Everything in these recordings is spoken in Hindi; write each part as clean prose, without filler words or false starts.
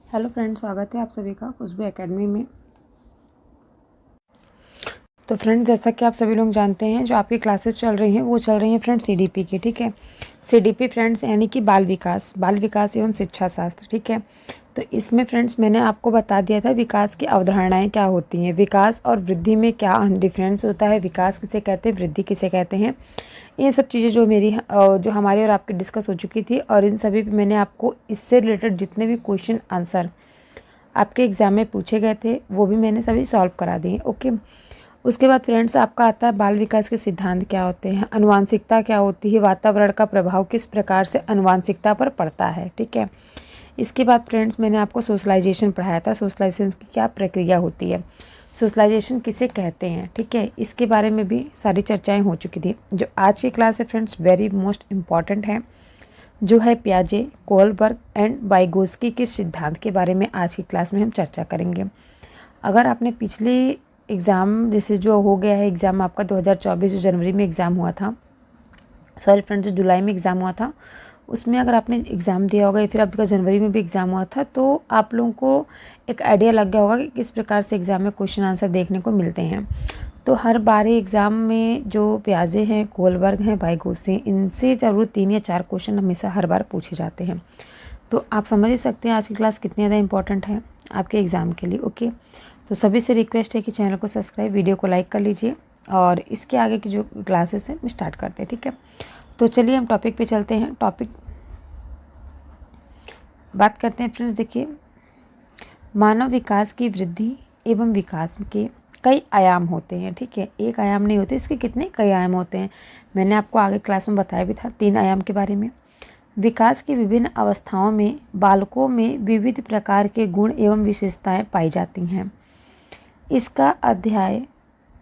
हेलो फ्रेंड्स, स्वागत है आप सभी का खुशबू एकेडमी में। तो फ्रेंड्स, जैसा कि आप सभी लोग जानते हैं, जो आपकी क्लासेस चल रही हैं वो चल रही हैं फ्रेंड्स सीडीपी की। ठीक है, सीडीपी फ्रेंड्स यानी कि बाल विकास एवं शिक्षा शास्त्र। ठीक है, तो इसमें फ्रेंड्स मैंने आपको बता दिया था विकास की अवधारणाएं क्या होती हैं, विकास और वृद्धि में क्या डिफरेंस होता है, विकास किसे कहते हैं, वृद्धि किसे कहते हैं। ये सब चीज़ें जो हमारी और आपकी डिस्कस हो चुकी थी, और इन सभी पे मैंने आपको इससे रिलेटेड जितने भी क्वेश्चन आंसर आपके एग्जाम में पूछे गए थे वो भी मैंने सभी सॉल्व करा दिए। ओके, उसके बाद फ्रेंड्स आपका आता है बाल विकास के सिद्धांत क्या होते हैं, आनुवांशिकता क्या होती है, वातावरण का प्रभाव किस प्रकार से आनुवांशिकता पर पड़ता है। ठीक है, इसके बाद फ्रेंड्स मैंने आपको सोशलाइजेशन पढ़ाया था, सोशलाइजेशन की क्या प्रक्रिया होती है, सोशलाइजेशन किसे कहते हैं। ठीक है, इसके बारे में भी सारी चर्चाएं हो चुकी थी। जो आज की क्लास है फ्रेंड्स वेरी मोस्ट इम्पॉर्टेंट है, जो है पियाजे, कोलबर्ग एंड वाइगोस्की के सिद्धांत के बारे में आज की क्लास में हम चर्चा करेंगे। अगर आपने पिछले एग्ज़ाम जैसे जो हो गया है एग्ज़ाम आपका 2024 जो जनवरी में एग्ज़ाम हुआ था, सॉरी फ्रेंड्स जो जुलाई में एग्ज़ाम हुआ था, उसमें अगर आपने एग्ज़ाम दिया होगा या फिर आपका जनवरी में भी एग्ज़ाम हुआ था, तो आप लोगों को एक आइडिया लग गया होगा कि किस प्रकार से एग्ज़ाम में क्वेश्चन आंसर देखने को मिलते हैं। तो हर बार एग्ज़ाम में जो पियाजे हैं, कोलबर्ग हैं, वाइगोस्की, इनसे ज़रूर 3 या 4 क्वेश्चन हमेशा हर बार पूछे जाते हैं। तो आप समझ ही सकते हैं आज की क्लास कितनी ज़्यादा इंपॉर्टेंट है आपके एग्ज़ाम के लिए। ओके, तो सभी से रिक्वेस्ट है कि चैनल को सब्सक्राइब, वीडियो को लाइक कर लीजिए, और इसके आगे की जो क्लासेस हैं हम स्टार्ट करते हैं। ठीक है, तो चलिए हम टॉपिक पे चलते हैं। बात करते हैं फ्रेंड्स। देखिए, मानव विकास की वृद्धि एवं विकास के कई आयाम होते हैं। ठीक है, एक आयाम नहीं होते, इसके कितने कई आयाम होते हैं। मैंने आपको आगे क्लास में बताया भी था 3 आयाम के बारे में। विकास की विभिन्न अवस्थाओं में बालकों में विविध प्रकार के गुण एवं विशेषताएं पाई जाती हैं। इसका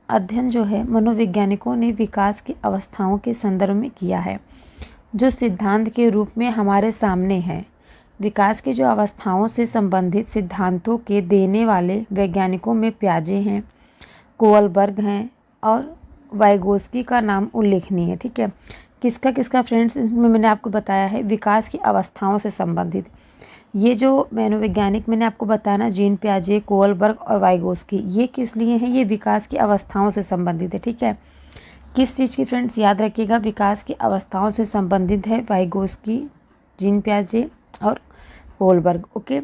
अध्ययन जो है मनोवैज्ञानिकों ने विकास की अवस्थाओं के संदर्भ में किया है, जो सिद्धांत के रूप में हमारे सामने है। विकास की जो अवस्थाओं से संबंधित सिद्धांतों के देने वाले वैज्ञानिकों में पियाजे हैं, कोलबर्ग हैं और वाइगोस्की का नाम उल्लेखनीय है। ठीक है, किसका किसका फ्रेंड्स, इसमें मैंने आपको बताया है विकास की अवस्थाओं से संबंधित। ये जो मनोवैज्ञानिक मैंने आपको बताया ना, जीन पियाजे, कोलबर्ग और वाइगोस्की, ये किस लिए हैं, ये विकास की अवस्थाओं से संबंधित है। ठीक है, किस चीज़ की फ्रेंड्स, याद रखिएगा, विकास की अवस्थाओं से संबंधित है वाइगोस्की, जीन पियाजे और कोलबर्ग। ओके,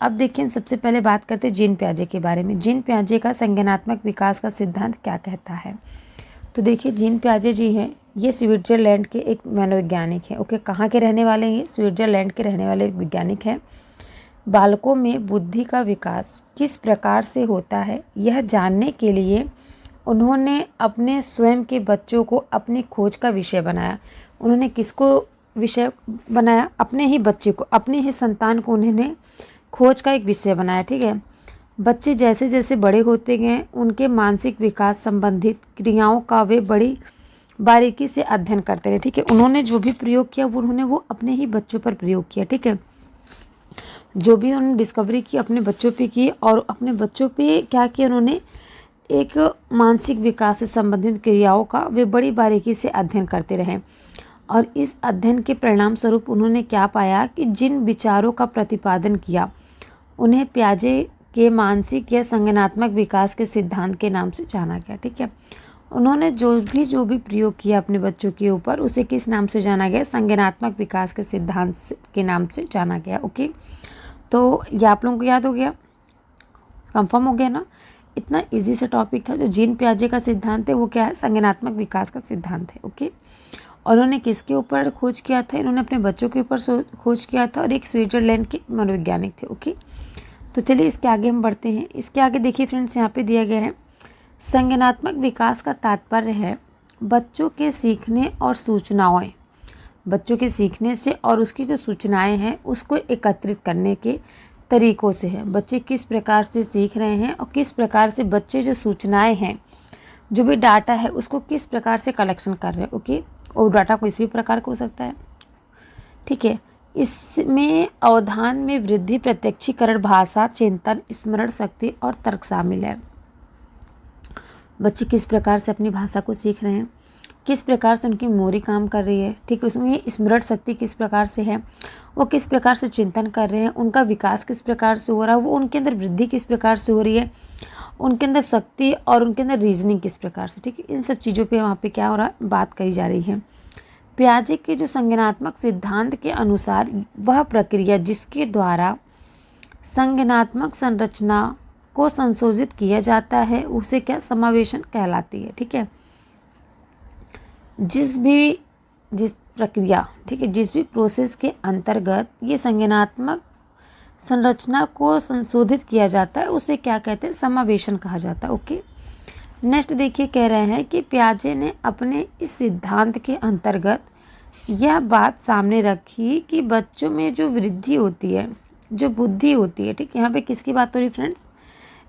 अब देखिए हम सबसे पहले बात करते हैं जीन पियाजे के बारे में। जीन पियाजे का संज्ञानात्मक विकास का सिद्धांत क्या कहता है। तो देखिए, जीन पियाजे जी हैं, ये स्विट्जरलैंड के एक मनोवैज्ञानिक हैं। ओके, कहाँ के रहने वाले हैं, ये स्विट्जरलैंड के रहने वाले वैज्ञानिक हैं। बालकों में बुद्धि का विकास किस प्रकार से होता है, यह जानने के लिए उन्होंने अपने स्वयं के बच्चों को अपनी खोज का विषय बनाया। उन्होंने किसको विषय बनाया, अपने ही बच्चे को, अपने ही संतान को उन्होंने खोज का एक विषय बनाया। ठीक है, बच्चे जैसे जैसे बड़े होते गए उनके मानसिक विकास संबंधित क्रियाओं का वे बड़ी बारीकी से अध्ययन करते रहे। ठीक है, उन्होंने जो भी प्रयोग किया उन्होंने वो अपने ही बच्चों पर प्रयोग किया। ठीक है, जो भी उन्होंने डिस्कवरी की अपने बच्चों पे की, और अपने बच्चों पे क्या किया, उन्होंने एक मानसिक विकास से संबंधित क्रियाओं का वे बड़ी बारीकी से अध्ययन करते रहे। और इस अध्ययन के परिणाम स्वरूप उन्होंने क्या पाया कि जिन विचारों का प्रतिपादन किया उन्हें पियाजे के मानसिक या संज्ञानात्मक विकास के सिद्धांत के नाम से जाना गया। ठीक है, उन्होंने जो भी प्रयोग किया अपने बच्चों के ऊपर, उसे किस नाम से जाना गया, संज्ञानात्मक विकास के सिद्धांत के नाम से जाना गया। ओके, तो ये आप लोगों को याद हो गया, कंफर्म हो गया ना। इतना इजी सा टॉपिक था। जो जीन पियाजे का सिद्धांत है वो क्या है, संज्ञानात्मक विकास का सिद्धांत है। ओके, और उन्होंने किसके ऊपर खोज किया था, इन्होंने अपने बच्चों के ऊपर खोज किया था, और एक स्विट्जरलैंड के मनोवैज्ञानिक थे। ओके, तो चलिए इसके आगे हम बढ़ते हैं। इसके आगे देखिए फ्रेंड्स, यहाँ पे दिया गया है संज्ञानात्मक विकास का तात्पर्य है बच्चों के सीखने और सूचनाओं, बच्चों के सीखने से और उसकी जो सूचनाएं हैं उसको एकत्रित करने के तरीकों से है। बच्चे किस प्रकार से सीख रहे हैं और किस प्रकार से बच्चे जो सूचनाएं हैं, जो भी डाटा है, उसको किस प्रकार से कलेक्शन कर रहे हैं। ओके, और डाटा किसी भी प्रकार का हो सकता है। ठीक है, इसमें अवधान में वृद्धि, प्रत्यक्षीकरण, भाषा, चिंतन, स्मरण शक्ति और तर्क शामिल है। बच्चे किस प्रकार से अपनी भाषा को सीख रहे हैं, किस प्रकार से उनकी मेमोरी काम कर रही है, ठीक है, उसमें स्मरण शक्ति किस प्रकार से है, वो किस प्रकार से चिंतन कर रहे हैं, उनका विकास किस प्रकार से हो रहा है, वो उनके अंदर वृद्धि किस प्रकार से हो रही है, उनके अंदर शक्ति और उनके अंदर रीजनिंग किस प्रकार से, ठीक है, इन सब चीज़ों पे वहाँ पे क्या हो रहा है, बात करी जा रही है। पियाजे के जो संज्ञानात्मक सिद्धांत के अनुसार वह प्रक्रिया जिसके द्वारा संज्ञानात्मक संरचना को संशोधित किया जाता है उसे क्या, समावेशन कहलाती है। ठीक है, जिस प्रक्रिया, ठीक है, जिस भी प्रोसेस के अंतर्गत ये संज्ञानात्मक संरचना को संशोधित किया जाता है उसे क्या कहते हैं, समावेशन कहा जाता है। ओके, नेक्स्ट देखिए, कह रहे हैं कि पियाजे ने अपने इस सिद्धांत के अंतर्गत यह बात सामने रखी कि बच्चों में जो वृद्धि होती है, जो बुद्धि होती है, ठीक, यहाँ पे किसकी बात हो रही फ्रेंड्स,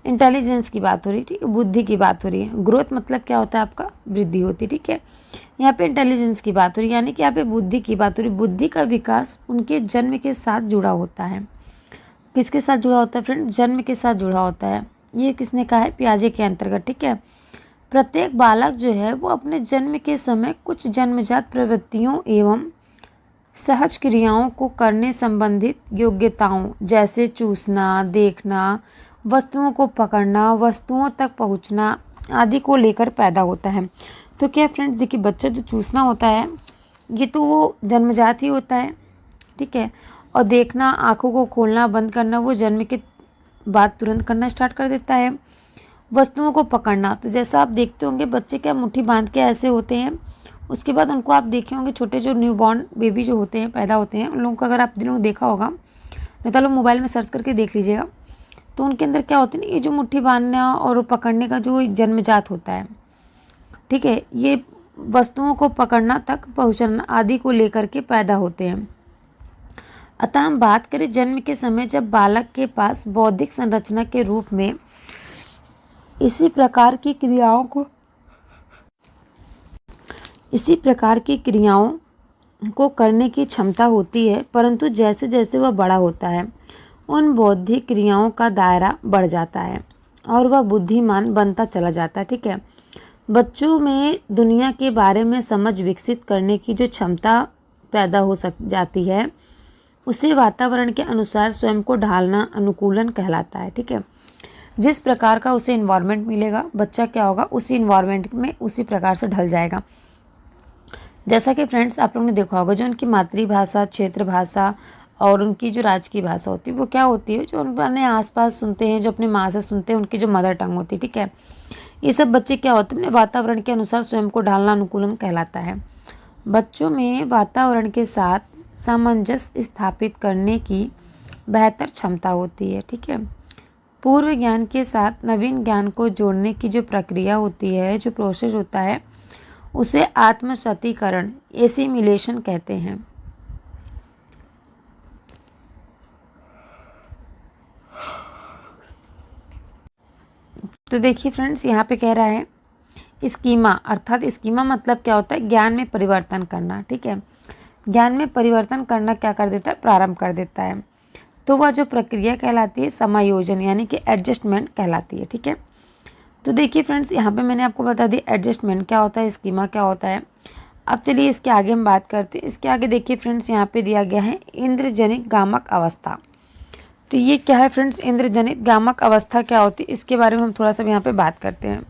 इंटेलिजेंस की बात हो रही है, ठीक है, बुद्धि की बात हो रही है। ग्रोथ मतलब क्या होता है आपका, वृद्धि होती है, ठीक है, यहाँ पे इंटेलिजेंस की बात हो रही है, यानी कि यहाँ पे बुद्धि की बात हो रही है। बुद्धि का विकास उनके जन्म के साथ जुड़ा होता है। किसके साथ जुड़ा होता है फ्रेंड, जन्म के साथ जुड़ा होता है। ये किसने कहा है, पियाजे के अंतर्गत। ठीक है, प्रत्येक बालक जो है वो अपने जन्म के समय कुछ जन्मजात प्रवृत्तियों एवं सहज क्रियाओं को करने संबंधित योग्यताओं जैसे चूसना, देखना, वस्तुओं को पकड़ना, वस्तुओं तक पहुंचना आदि को लेकर पैदा होता है। तो क्या फ्रेंड्स देखिए, बच्चा जो चूसना होता है ये तो वो जन्मजात ही होता है, ठीक है, और देखना, आँखों को खोलना बंद करना वो जन्म के बाद तुरंत करना स्टार्ट कर देता है। वस्तुओं को पकड़ना, तो जैसा आप देखते होंगे बच्चे क्या मुट्ठी बांध के ऐसे होते हैं, उसके बाद उनको आप देखे होंगे छोटे जो न्यूबॉर्न बेबी जो होते हैं, पैदा होते हैं, उन लोगों को अगर आप दिनों देखा होगा, नहीं तो लोग मोबाइल में सर्च करके देख लीजिएगा, तो उनके अंदर क्या होता है ना, ये जो मुट्ठी बांधना और पकड़ने का जो जन्मजात होता है, ठीक है, ये वस्तुओं को पकड़ना तक पहुँचना आदि को लेकर के पैदा होते हैं। अतः हम बात करें जन्म के समय जब बालक के पास बौद्धिक संरचना के रूप में इसी प्रकार की क्रियाओं को करने की क्षमता होती है, परंतु जैसे जैसे वह बड़ा होता है उन बौद्धिक क्रियाओं का दायरा बढ़ जाता है और वह बुद्धिमान बनता चला जाता है। ठीक है, बच्चों में दुनिया के बारे में समझ विकसित करने की जो क्षमता पैदा हो जाती है उसे वातावरण के अनुसार स्वयं को ढालना अनुकूलन कहलाता है। ठीक है, जिस प्रकार का उसे इन्वायरमेंट मिलेगा बच्चा क्या होगा, उसी इन्वायरमेंट में उसी प्रकार से ढल जाएगा। जैसा कि फ्रेंड्स आप लोगों ने देखा होगा, जो उनकी मातृभाषा, क्षेत्र भाषा और उनकी जो राज्य की भाषा होती है वो क्या होती है, जो अपने आसपास सुनते हैं, जो अपने माँ से सुनते हैं, उनकी जो मदर टंग होती है। ठीक है, ये सब बच्चे क्या होते हैं, अपने वातावरण के अनुसार स्वयं को ढालना अनुकूलन कहलाता है। बच्चों में वातावरण के साथ सामंजस्य स्थापित करने की बेहतर क्षमता होती है। ठीक है, पूर्व ज्ञान के साथ नवीन ज्ञान को जोड़ने की जो प्रक्रिया होती है, जो प्रोसेस होता है, उसे आत्मसतीकरण, एसिमिलेशन कहते हैं। तो देखिए फ्रेंड्स, यहाँ पे कह रहा है स्कीमा, अर्थात स्कीमा मतलब क्या होता है, ज्ञान में परिवर्तन करना। ठीक है, ज्ञान में परिवर्तन करना क्या कर देता है, प्रारंभ कर देता है। तो वह जो प्रक्रिया कहलाती है समायोजन यानी कि एडजस्टमेंट कहलाती है। ठीक है, तो देखिए फ्रेंड्स, यहाँ पे मैंने आपको बता दी एडजस्टमेंट क्या होता है, स्कीमा क्या होता है। अब चलिए इसके आगे हम बात करते हैं। इसके आगे देखिए फ्रेंड्स, यहाँ पे दिया गया है इंद्रजनित गामक अवस्था। तो ये क्या है फ्रेंड्स, इंद्रजनित गामक अवस्था क्या होती है, इसके बारे में हम थोड़ा सा यहाँ पे बात करते हैं।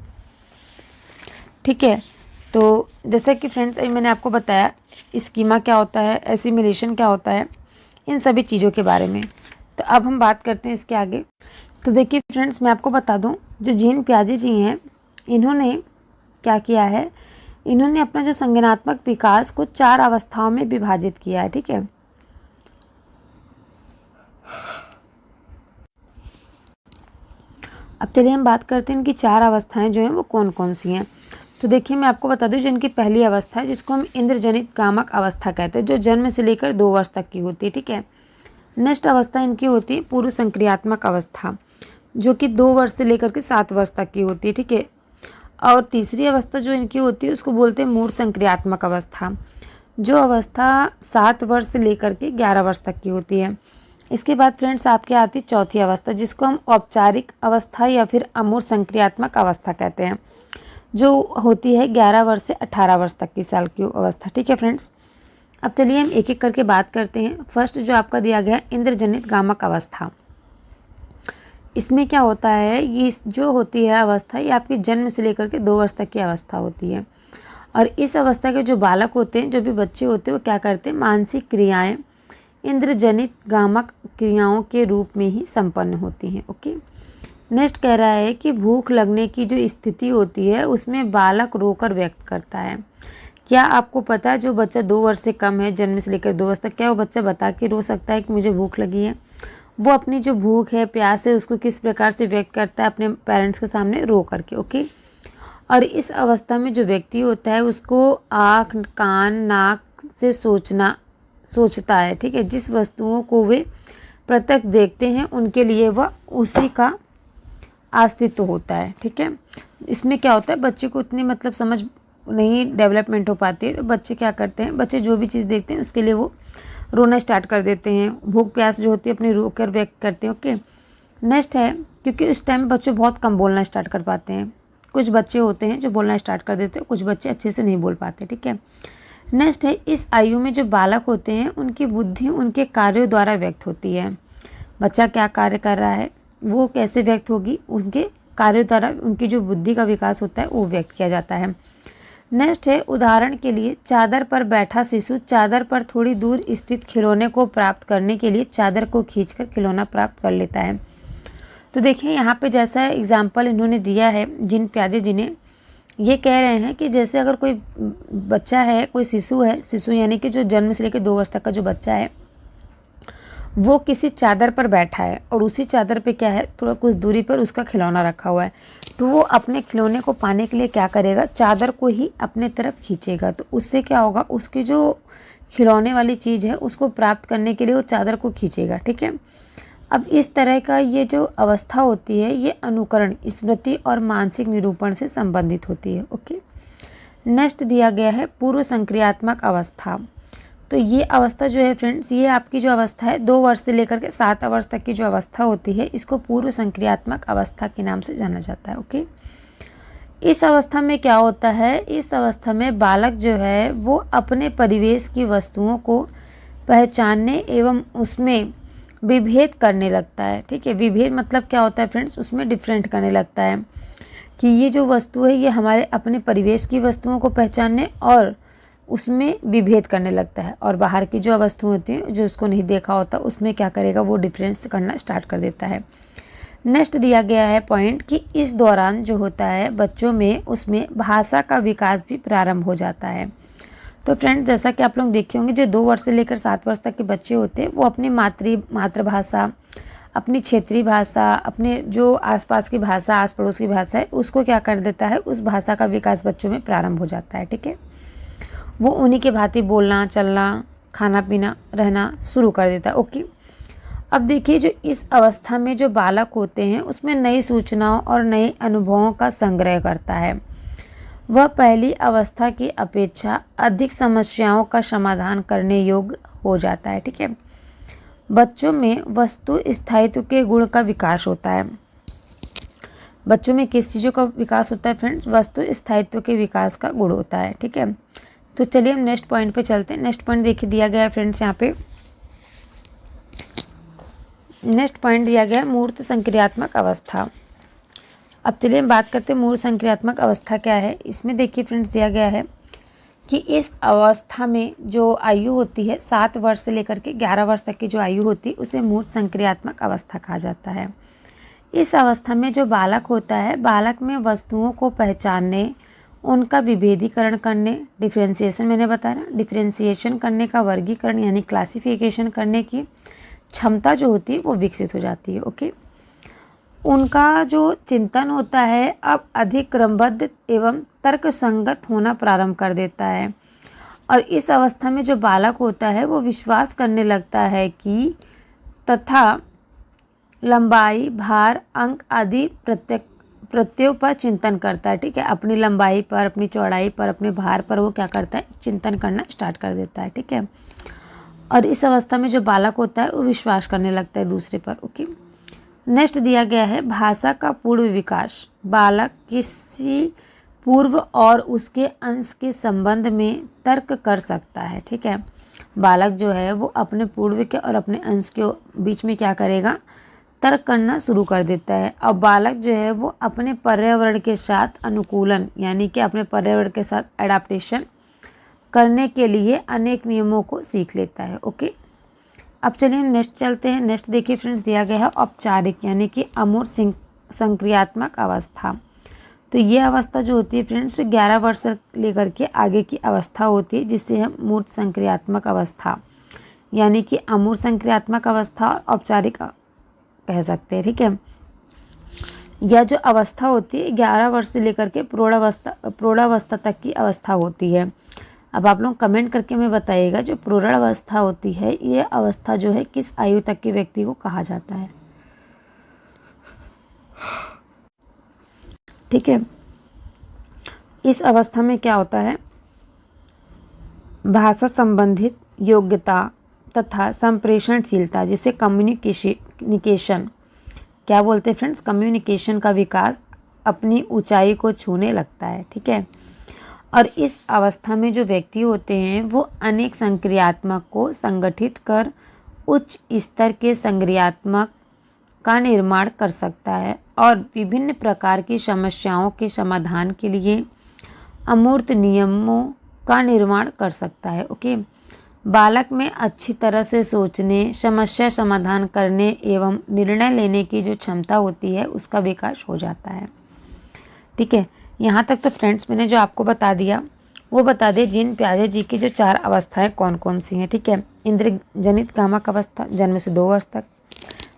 ठीक है, तो जैसा कि फ्रेंड्स अभी मैंने आपको बताया स्कीमा क्या होता है, एसिमिलेशन क्या होता है, इन सभी चीज़ों के बारे में। तो अब हम बात करते हैं इसके आगे। तो देखिए फ्रेंड्स, मैं आपको बता दूं, जो जीन पियाजे जी हैं, इन्होंने क्या किया है, इन्होंने अपना जो संज्ञानात्मक विकास को 4 अवस्थाओं में विभाजित किया है। ठीक है, अब चलिए हम बात करते हैं इनकी 4 अवस्थाएं जो हैं वो कौन कौन सी हैं। तो देखिए मैं आपको बता दूं, जो इनकी पहली अवस्था है जिसको हम इंद्रजनित गामक अवस्था कहते हैं, जो जन्म से लेकर 2 वर्ष तक की होती है। ठीक है, नेक्स्ट अवस्था इनकी होती है पूर्व संक्रियात्मक अवस्था, जो कि 2 वर्ष से लेकर के 7 वर्ष तक की होती है। ठीक है, और तीसरी अवस्था जो इनकी होती है उसको बोलते हैं मूढ़ संक्रियात्मक अवस्था, जो अवस्था 7 वर्ष से लेकर के 11 वर्ष तक की होती है। इसके बाद फ्रेंड्स आपके आती है चौथी अवस्था, जिसको हम औपचारिक अवस्था या फिर अमूर्त संक्रियात्मक अवस्था कहते हैं, जो होती है 11 वर्ष से 18 वर्ष तक की साल की अवस्था। ठीक है फ्रेंड्स, अब चलिए हम एक एक करके बात करते हैं। फर्स्ट जो आपका दिया गया है इंद्रजनित गामक अवस्था, इसमें क्या होता है, ये जो होती है अवस्था ये आपके जन्म से लेकर के 2 वर्ष तक की अवस्था होती है। और इस अवस्था के जो बालक होते हैं, जो भी बच्चे होते हैं, वो क्या करते हैं, मानसिक क्रियाएं इंद्रजनित गामक क्रियाओं के रूप में ही संपन्न होती हैं। ओके, नेक्स्ट कह रहा है कि भूख लगने की जो स्थिति होती है उसमें बालक रोकर व्यक्त करता है। क्या आपको पता है जो बच्चा 2 वर्ष से कम है, जन्म से लेकर 2 वर्ष तक, क्या वो बच्चा बता के रो सकता है कि मुझे भूख लगी है? वो अपनी जो भूख है, प्यास है, उसको किस प्रकार से व्यक्त करता है, अपने पेरेंट्स के सामने रो करके। ओके, और इस अवस्था में जो व्यक्ति होता है उसको आँख, कान, नाक से सोचता है। ठीक है, जिस वस्तुओं को वे प्रत्यक्ष देखते हैं उनके लिए वह उसी का अस्तित्व होता है। ठीक है, इसमें क्या होता है, बच्चे को उतनी मतलब समझ नहीं डेवलपमेंट हो पाती है, तो बच्चे क्या करते हैं, बच्चे जो भी चीज़ देखते हैं उसके लिए वो रोना स्टार्ट कर देते हैं। भूख प्यास जो होती है अपनी रो कर व्यक्त करते हैं। ओके, नेक्स्ट है, क्योंकि उस टाइम बच्चे बहुत कम बोलना स्टार्ट कर पाते हैं। कुछ बच्चे होते हैं जो बोलना स्टार्ट कर देते हैं, कुछ बच्चे अच्छे से नहीं बोल पाते। ठीक है, नेक्स्ट है, इस आयु में जो बालक होते हैं उनकी बुद्धि उनके कार्यों द्वारा व्यक्त होती है। बच्चा क्या कार्य कर रहा है वो कैसे व्यक्त होगी, उसके कार्यों द्वारा उनकी जो बुद्धि का विकास होता है वो व्यक्त किया जाता है। नेक्स्ट है, उदाहरण के लिए चादर पर बैठा शिशु चादर पर थोड़ी दूर स्थित खिलौने को प्राप्त करने के लिए चादर को खींचकर खिलौना प्राप्त कर लेता है। तो देखिए यहाँ पे जैसा एग्जाम्पल इन्होंने दिया है जिन प्याजे जिन्हें, ये कह रहे हैं कि जैसे अगर कोई बच्चा है, कोई शिशु है, शिशु यानी कि जो जन्म से लेकर 2 वर्ष तक का जो बच्चा है, वो किसी चादर पर बैठा है और उसी चादर पे क्या है, थोड़ा कुछ दूरी पर उसका खिलौना रखा हुआ है। तो वो अपने खिलौने को पाने के लिए क्या करेगा, चादर को ही अपने तरफ खींचेगा। तो उससे क्या होगा, उसकी जो खिलौने वाली चीज़ है उसको प्राप्त करने के लिए वो चादर को खींचेगा। ठीक है, अब इस तरह का ये जो अवस्था होती है ये अनुकरण, स्मृति और मानसिक निरूपण से संबंधित होती है। ओके, नेक्स्ट दिया गया है पूर्व संक्रियात्मक अवस्था। तो ये अवस्था जो है फ्रेंड्स, ये आपकी जो अवस्था है 2 वर्ष से लेकर के 7 वर्ष तक की जो अवस्था होती है इसको पूर्व संक्रियात्मक अवस्था के नाम से जाना जाता है। ओके, इस अवस्था में क्या होता है, इस अवस्था में बालक जो है वो अपने परिवेश की वस्तुओं को पहचानने एवं उसमें विभेद करने लगता है। ठीक है, विभेद मतलब क्या होता है फ्रेंड्स, उसमें डिफरेंट करने लगता है कि ये जो वस्तु है ये हमारे अपने परिवेश की वस्तुओं को पहचानने और उसमें विभेद करने लगता है, और बाहर की जो वस्तुएं होती हैं जो उसको नहीं देखा होता उसमें क्या करेगा, वो डिफरेंस करना स्टार्ट कर देता है। नेक्स्ट दिया गया है पॉइंट कि इस दौरान जो होता है बच्चों में उसमें भाषा का विकास भी प्रारंभ हो जाता है। तो फ्रेंड्स, जैसा कि आप लोग देखे होंगे जो 2 वर्ष से लेकर 7 वर्ष तक के बच्चे होते हैं वो अपनी मातृभाषा, अपनी क्षेत्रीय भाषा, अपने जो आसपास की भाषा, आस पड़ोस की भाषा है उसको क्या कर देता है, उस भाषा का विकास बच्चों में प्रारंभ हो जाता है। ठीक है, वो उन्हीं के भांति बोलना, चलना, खाना पीना, रहना शुरू कर देता है। ओके, अब देखिए जो इस अवस्था में जो बालक होते हैं उसमें नई सूचनाओं और नए अनुभवों का संग्रह करता है। वह पहली अवस्था की अपेक्षा अधिक समस्याओं का समाधान करने योग्य हो जाता है। ठीक है, बच्चों में वस्तु स्थायित्व के गुण का विकास होता है। बच्चों में किस चीज़ों का विकास होता है फ्रेंड्स, वस्तु स्थायित्व के विकास का गुण होता है। ठीक है, तो चलिए हम नेक्स्ट पॉइंट पे चलते हैं। नेक्स्ट पॉइंट देखिए दिया गया है फ्रेंड्स, यहाँ पे नेक्स्ट पॉइंट दिया गया है मूर्त संक्रियात्मक अवस्था। अब चलिए हम बात करते हैं मूर्त संक्रियात्मक अवस्था क्या है। इसमें देखिए फ्रेंड्स दिया गया है कि इस अवस्था में जो आयु होती है 7 वर्ष से लेकर के 11 वर्ष तक की जो आयु होती है उसे मूर्त संक्रियात्मक अवस्था कहा जाता है। इस अवस्था में जो बालक होता है, बालक में वस्तुओं को पहचानने, उनका विभेदीकरण करने, डिफ्रेंसिएशन मैंने बताया, डिफ्रेंसिएशन करने का वर्गीकरण यानी क्लासिफिकेशन करने की क्षमता जो होती है वो विकसित हो जाती है। ओके, उनका जो चिंतन होता है अब अधिक क्रमबद्ध एवं तर्कसंगत होना प्रारंभ कर देता है, और इस अवस्था में जो बालक होता है वो विश्वास करने लगता है कि तथा लंबाई, भार, अंक आदि प्रत्ययों पर चिंतन करता है। ठीक है, अपनी लंबाई पर, अपनी चौड़ाई पर, अपने भार पर वो क्या करता है, चिंतन करना स्टार्ट कर देता है। ठीक है, और इस अवस्था में जो बालक होता है वो विश्वास करने लगता है दूसरे पर। ओके, नेक्स्ट दिया गया है भाषा का पूर्ण विकास। बालक किसी पूर्व और उसके अंश के संबंध में तर्क कर सकता है। ठीक है, बालक जो है वो अपने पूर्व के और अपने अंश के बीच में क्या करेगा, तर्क करना शुरू कर देता है। और बालक जो है वो अपने पर्यावरण के साथ अनुकूलन यानी कि अपने पर्यावरण के साथ एडाप्टेशन करने के लिए अनेक नियमों को सीख लेता है। ओके, अब चलिए हम नेक्स्ट चलते हैं। नेक्स्ट देखिए फ्रेंड्स, दिया गया है औपचारिक यानी कि अमूर्त संक्रियात्मक अवस्था। तो ये अवस्था जो होती है फ्रेंड्स 11 वर्ष से लेकर के आगे की अवस्था होती है, जिसे हम मूर्त संक्रियात्मक अवस्था यानी कि अमूर्त संक्रियात्मक अवस्था और औपचारिक कह सकते हैं। ठीक है, यह जो अवस्था होती है 11 वर्ष से लेकर के प्रौढ़ावस्था तक की अवस्था होती है। अब आप लोग कमेंट करके हमें बताइएगा, जो प्रौढ़ावस्था होती है ये अवस्था जो है किस आयु तक के व्यक्ति को कहा जाता है। ठीक है, इस अवस्था में क्या होता है, भाषा संबंधित योग्यता तथा संप्रेषणशीलता जिसे कम्युनिकेशन क्या बोलते हैं फ्रेंड्स, कम्युनिकेशन का विकास अपनी ऊंचाई को छूने लगता है। ठीक है, और इस अवस्था में जो व्यक्ति होते हैं वो अनेक संक्रियात्मक को संगठित कर उच्च स्तर के संक्रियात्मक का निर्माण कर सकता है और विभिन्न प्रकार की समस्याओं के समाधान के लिए अमूर्त नियमों का निर्माण कर सकता है। ओके, बालक में अच्छी तरह से सोचने, समस्या समाधान करने एवं निर्णय लेने की जो क्षमता होती है उसका विकास हो जाता है। ठीक है, यहाँ तक तो फ्रेंड्स मैंने जो आपको बता दिया वो बता दें जीन पियाजे जी की जो 4 अवस्थाएं कौन कौन सी हैं। ठीक है, इंद्रिय जनित कामक अवस्था जन्म से 2 वर्ष तक,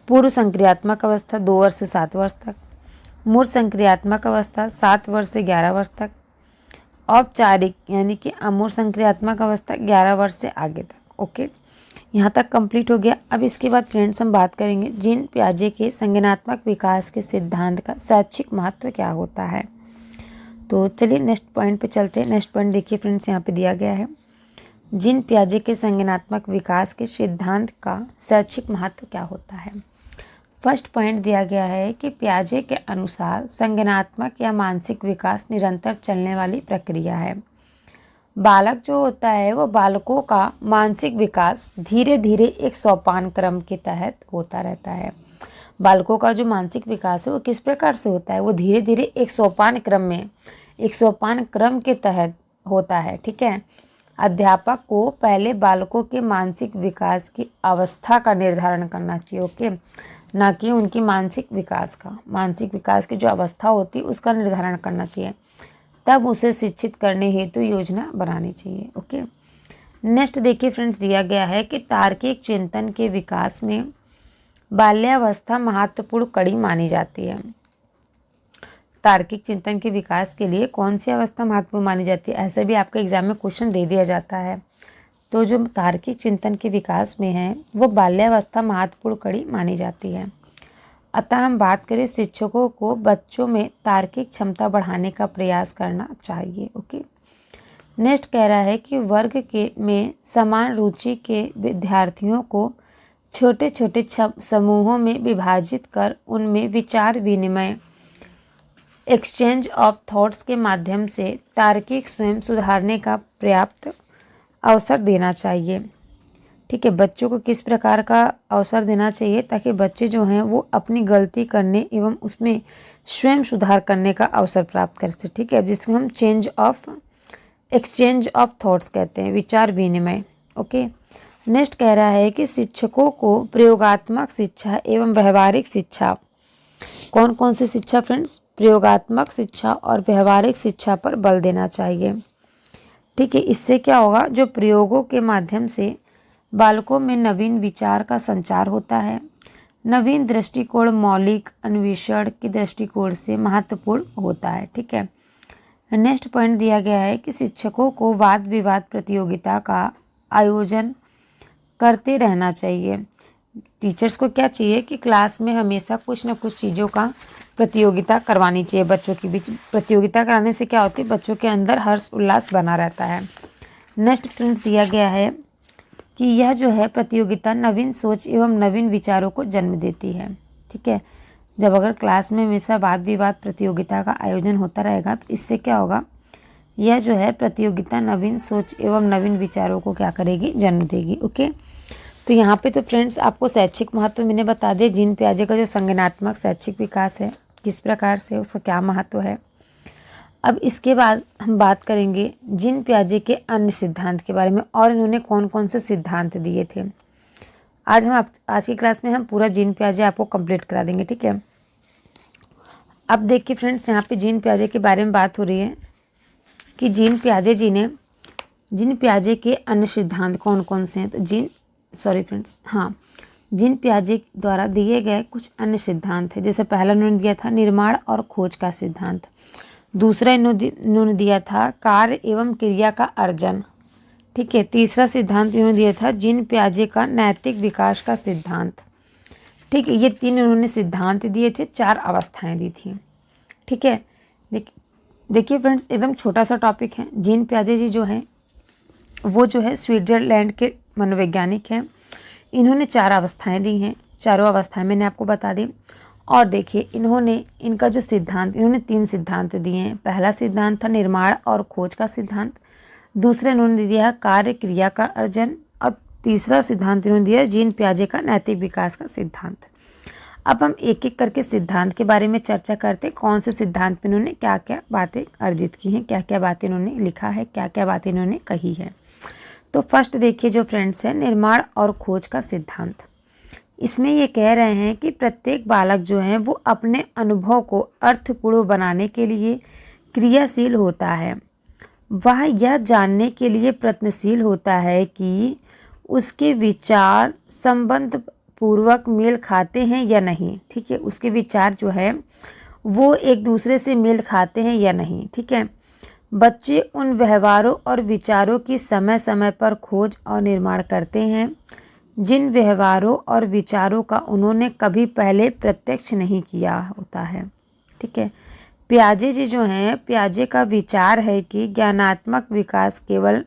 पूर्व संक्रियात्मक अवस्था 2 वर्ष से 7 वर्ष तक, मूर्त संक्रियात्मक अवस्था 7 वर्ष से 11 वर्ष तक, औपचारिक यानी कि अमूर्त संक्रियात्मक अवस्था 11 वर्ष से आगे तक। ओके, यहाँ तक कंप्लीट हो गया। अब इसके बाद फ्रेंड्स हम बात करेंगे जीन पियाजे के संज्ञानात्मक विकास के सिद्धांत का शैक्षिक महत्व क्या होता है। तो चलिए नेक्स्ट पॉइंट पे चलते हैं। नेक्स्ट पॉइंट देखिए फ्रेंड्स, यहाँ पे दिया गया है जीन पियाजे के संज्ञानात्मक विकास के सिद्धांत का शैक्षिक महत्व क्या होता है। फर्स्ट पॉइंट दिया गया है कि पियाजे के अनुसार संज्ञानात्मक या मानसिक विकास निरंतर चलने वाली प्रक्रिया है। बालक जो होता है वो बालकों का मानसिक विकास धीरे धीरे एक सोपान क्रम के तहत होता रहता है। बालकों का जो मानसिक विकास है वो किस प्रकार से होता है, वो धीरे धीरे एक सोपान क्रम के तहत होता है। ठीक है, अध्यापक को पहले बालकों के मानसिक विकास की अवस्था का निर्धारण करना चाहिए। ओके, ना कि उनकी मानसिक विकास की जो अवस्था होती है उसका निर्धारण करना चाहिए, तब उसे शिक्षित करने हेतु योजना बनानी चाहिए। ओके, नेक्स्ट देखिए फ्रेंड्स, दिया गया है कि तार्किक चिंतन के विकास में बाल्यावस्था महत्वपूर्ण कड़ी मानी जाती है। तार्किक चिंतन के विकास के लिए कौन सी अवस्था महत्वपूर्ण मानी जाती है, ऐसे भी आपके एग्जाम में क्वेश्चन दे दिया जाता है। तो जो तार्किक चिंतन के विकास में है वो बाल्यावस्था महत्वपूर्ण कड़ी मानी जाती है। अतः हम बात करें, शिक्षकों को बच्चों में तार्किक क्षमता बढ़ाने का प्रयास करना चाहिए। ओके, नेक्स्ट कह रहा है कि वर्ग में समान रुचि के विद्यार्थियों को छोटे छोटे समूहों में विभाजित कर उनमें विचार विनिमय एक्सचेंज ऑफ थॉट्स के माध्यम से तार्किक स्वयं सुधारने का पर्याप्त अवसर देना चाहिए। ठीक है, बच्चों को किस प्रकार का अवसर देना चाहिए ताकि बच्चे जो हैं वो अपनी गलती करने एवं उसमें स्वयं सुधार करने का अवसर प्राप्त कर सके। ठीक है, जिसको हम एक्सचेंज ऑफ थॉट्स कहते हैं, विचार विनिमय। ओके, नेक्स्ट कह रहा है कि शिक्षकों को प्रयोगात्मक शिक्षा एवं व्यवहारिक शिक्षा, कौन कौन सी शिक्षा फ्रेंड्स, प्रयोगात्मक शिक्षा और व्यवहारिक शिक्षा पर बल देना चाहिए। ठीक है, इससे क्या होगा, जो प्रयोगों के माध्यम से बालकों में नवीन विचार का संचार होता है। नवीन दृष्टिकोण मौलिक अन्वेषण के दृष्टिकोण से महत्वपूर्ण होता है। ठीक है, नेक्स्ट पॉइंट दिया गया है कि शिक्षकों को वाद विवाद प्रतियोगिता का आयोजन करते रहना चाहिए। टीचर्स को क्या चाहिए कि क्लास में हमेशा कुछ न कुछ चीज़ों का प्रतियोगिता करवानी चाहिए। बच्चों के बीच प्रतियोगिता कराने से क्या होती है, बच्चों के अंदर हर्ष उल्लास बना रहता है। नेक्स्ट फ्रेंड्स दिया गया है कि यह जो है प्रतियोगिता नवीन सोच एवं नवीन विचारों को जन्म देती है। ठीक है, जब अगर क्लास में हमेशा वाद विवाद प्रतियोगिता का आयोजन होता रहेगा तो इससे क्या होगा, यह जो है प्रतियोगिता नवीन सोच एवं नवीन विचारों को क्या करेगी, जन्म देगी। ओके, तो यहाँ पे तो फ्रेंड्स आपको शैक्षिक महत्व मैंने बता दिया। जीन पियाजे का जो संज्ञानात्मक शैक्षिक विकास है किस प्रकार से, उसका क्या महत्व है। अब इसके बाद हम बात करेंगे जीन पियाजे के अन्य सिद्धांत के बारे में और इन्होंने कौन कौन से सिद्धांत दिए थे। आज की क्लास में हम पूरा जीन पियाजे आपको कंप्लीट करा देंगे, ठीक है। अब देखिए फ्रेंड्स, यहाँ पे जीन पियाजे के बारे में बात हो रही है कि जीन पियाजे के अन्य सिद्धांत कौन कौन से हैं। तो जीन पियाजे द्वारा दिए गए कुछ अन्य सिद्धांत हैं। जैसे पहला इन्होंने दिया था निर्माण और खोज का सिद्धांत, दूसरा इन्होंने दिया था कार्य एवं क्रिया का अर्जन, ठीक है। तीसरा सिद्धांत इन्होंने दिया था जीन पियाजे का नैतिक विकास का सिद्धांत, ठीक है। ये 3 इन्होंने सिद्धांत दिए थे, 4 अवस्थाएं दी थी, ठीक है। देखिए फ्रेंड्स, एकदम छोटा सा टॉपिक है। जीन पियाजे जी जो हैं वो जो है स्विट्जरलैंड के मनोवैज्ञानिक हैं। इन्होंने 4 अवस्थाएं दी हैं, चारों अवस्थाएं मैंने आपको बता दी। और देखिए इनका जो सिद्धांत, इन्होंने 3 सिद्धांत दिए हैं। पहला सिद्धांत था निर्माण और खोज का सिद्धांत, दूसरा इन्होंने दिया कार्य क्रिया का अर्जन, और तीसरा सिद्धांत इन्होंने दिया जीन पियाजे का नैतिक विकास का सिद्धांत। अब हम एक एक करके सिद्धांत के बारे में चर्चा करते हैं, कौन से सिद्धांत में इन्होंने क्या क्या बातें अर्जित की हैं, क्या क्या बातें इन्होंने लिखा है, क्या क्या बातें इन्होंने कही है। तो फर्स्ट देखिए जो फ्रेंड्स है निर्माण और खोज का सिद्धांत। इसमें ये कह रहे हैं कि प्रत्येक बालक जो है वो अपने अनुभव को अर्थपूर्ण बनाने के लिए क्रियाशील होता है। वह यह जानने के लिए प्रयत्नशील होता है कि उसके विचार संबंध पूर्वक मेल खाते हैं या नहीं, ठीक है। उसके विचार जो है वो एक दूसरे से मेल खाते हैं या नहीं, ठीक है। बच्चे उन व्यवहारों और विचारों की समय समय पर खोज और निर्माण करते हैं जिन व्यवहारों और विचारों का उन्होंने कभी पहले प्रत्यक्ष नहीं किया होता है, ठीक है। पियाजे जी जो हैं, पियाजे का विचार है कि ज्ञानात्मक विकास केवल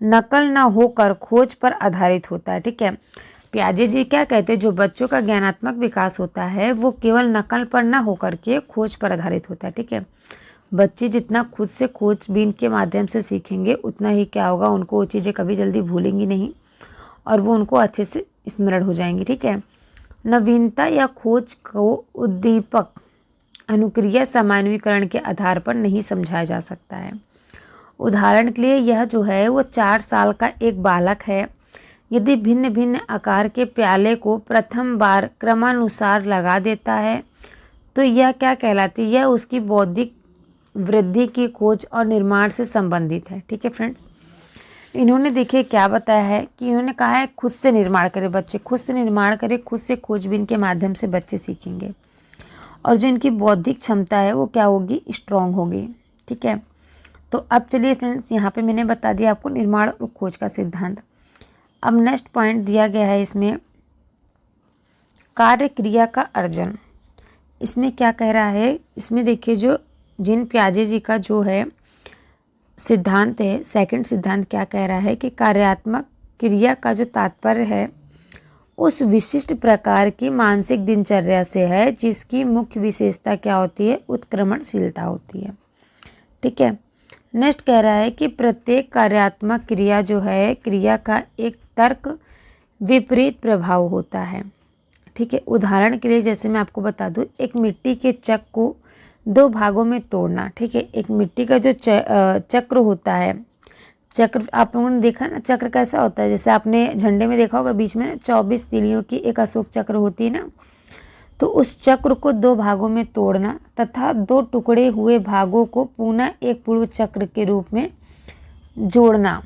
नकल न होकर खोज पर आधारित होता है, ठीक है। पियाजे जी क्या कहते हैं, जो बच्चों का ज्ञानात्मक विकास होता है वो केवल नकल पर न होकर के खोज पर आधारित होता है, ठीक है। बच्चे जितना खुद से खोजबीन के माध्यम से सीखेंगे उतना ही क्या होगा, उनको वो चीज़ें कभी जल्दी भूलेंगी नहीं और वो उनको अच्छे से स्मरण हो जाएंगी, ठीक है। नवीनता या खोज को उद्दीपक अनुक्रिया सामान्यीकरण के आधार पर नहीं समझाया जा सकता है। उदाहरण के लिए यह जो है वो 4 साल का एक बालक है, यदि भिन्न भिन्न आकार के प्याले को प्रथम बार क्रमानुसार लगा देता है तो यह क्या कहलाती है, यह उसकी बौद्धिक वृद्धि की खोज और निर्माण से संबंधित है, ठीक है फ्रेंड्स। इन्होंने देखिए क्या बताया है कि इन्होंने कहा है खुद से निर्माण करें, बच्चे खुद से निर्माण करें, खुद से खोजबीन के माध्यम से बच्चे सीखेंगे और जो इनकी बौद्धिक क्षमता है वो क्या होगी, स्ट्रॉन्ग होगी, ठीक है। तो अब चलिए फ्रेंड्स, यहाँ पे मैंने बता दिया आपको निर्माण और खोज का सिद्धांत। अब नेक्स्ट पॉइंट दिया गया है इसमें कार्य क्रिया का अर्जन। इसमें क्या कह रहा है, इसमें देखिए जो जीन पियाजे जी का जो है सिद्धांत है, सेकंड सिद्धांत क्या कह रहा है कि कार्यात्मक क्रिया का जो तात्पर्य है उस विशिष्ट प्रकार की मानसिक दिनचर्या से है जिसकी मुख्य विशेषता क्या होती है, उत्क्रमणशीलता होती है, ठीक है। नेक्स्ट कह रहा है कि प्रत्येक कार्यात्मक क्रिया जो है क्रिया का एक तर्क विपरीत प्रभाव होता है, ठीक है। उदाहरण के लिए जैसे मैं आपको बता दूं, एक मिट्टी के चक को 2 भागों में तोड़ना, ठीक है। एक मिट्टी का जो चक्र होता है, चक्र आप लोगों ने देखा ना, चक्र कैसा होता है, जैसे आपने झंडे में देखा होगा बीच में 24 तीलियों की एक अशोक चक्र होती है ना, तो उस चक्र को 2 भागों में तोड़ना तथा 2 टुकड़े हुए भागों को पुनः एक पूर्ण चक्र के रूप में जोड़ना।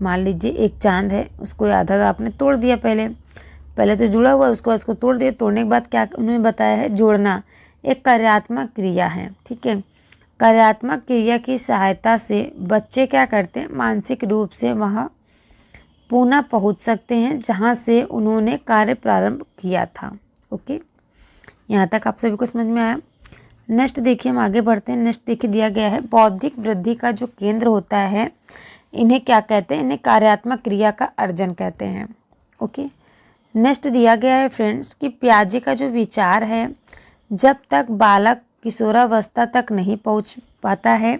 मान लीजिए एक चांद है, उसको आधा आपने तोड़ दिया, पहले तो जुड़ा हुआ है, उसके बाद उसको तोड़ दिया, तोड़ने के बाद क्या उन्होंने बताया है, जोड़ना एक कार्यात्मक क्रिया है, ठीक है। कार्यात्मक क्रिया की सहायता से बच्चे क्या करते हैं, मानसिक रूप से वहाँ पुनः पहुँच सकते हैं जहाँ से उन्होंने कार्य प्रारंभ किया था। ओके, यहाँ तक आप सभी को समझ में आया। नेक्स्ट देखिए हम आगे बढ़ते हैं। नेक्स्ट देखिए दिया गया है बौद्धिक वृद्धि का जो केंद्र होता है इन्हें क्या कहते हैं, इन्हें कार्यात्मक क्रिया का अर्जन कहते हैं। ओके, नेक्स्ट दिया गया है फ्रेंड्स कि पियाजे का जो विचार है जब तक बालक किशोरावस्था तक नहीं पहुंच पाता है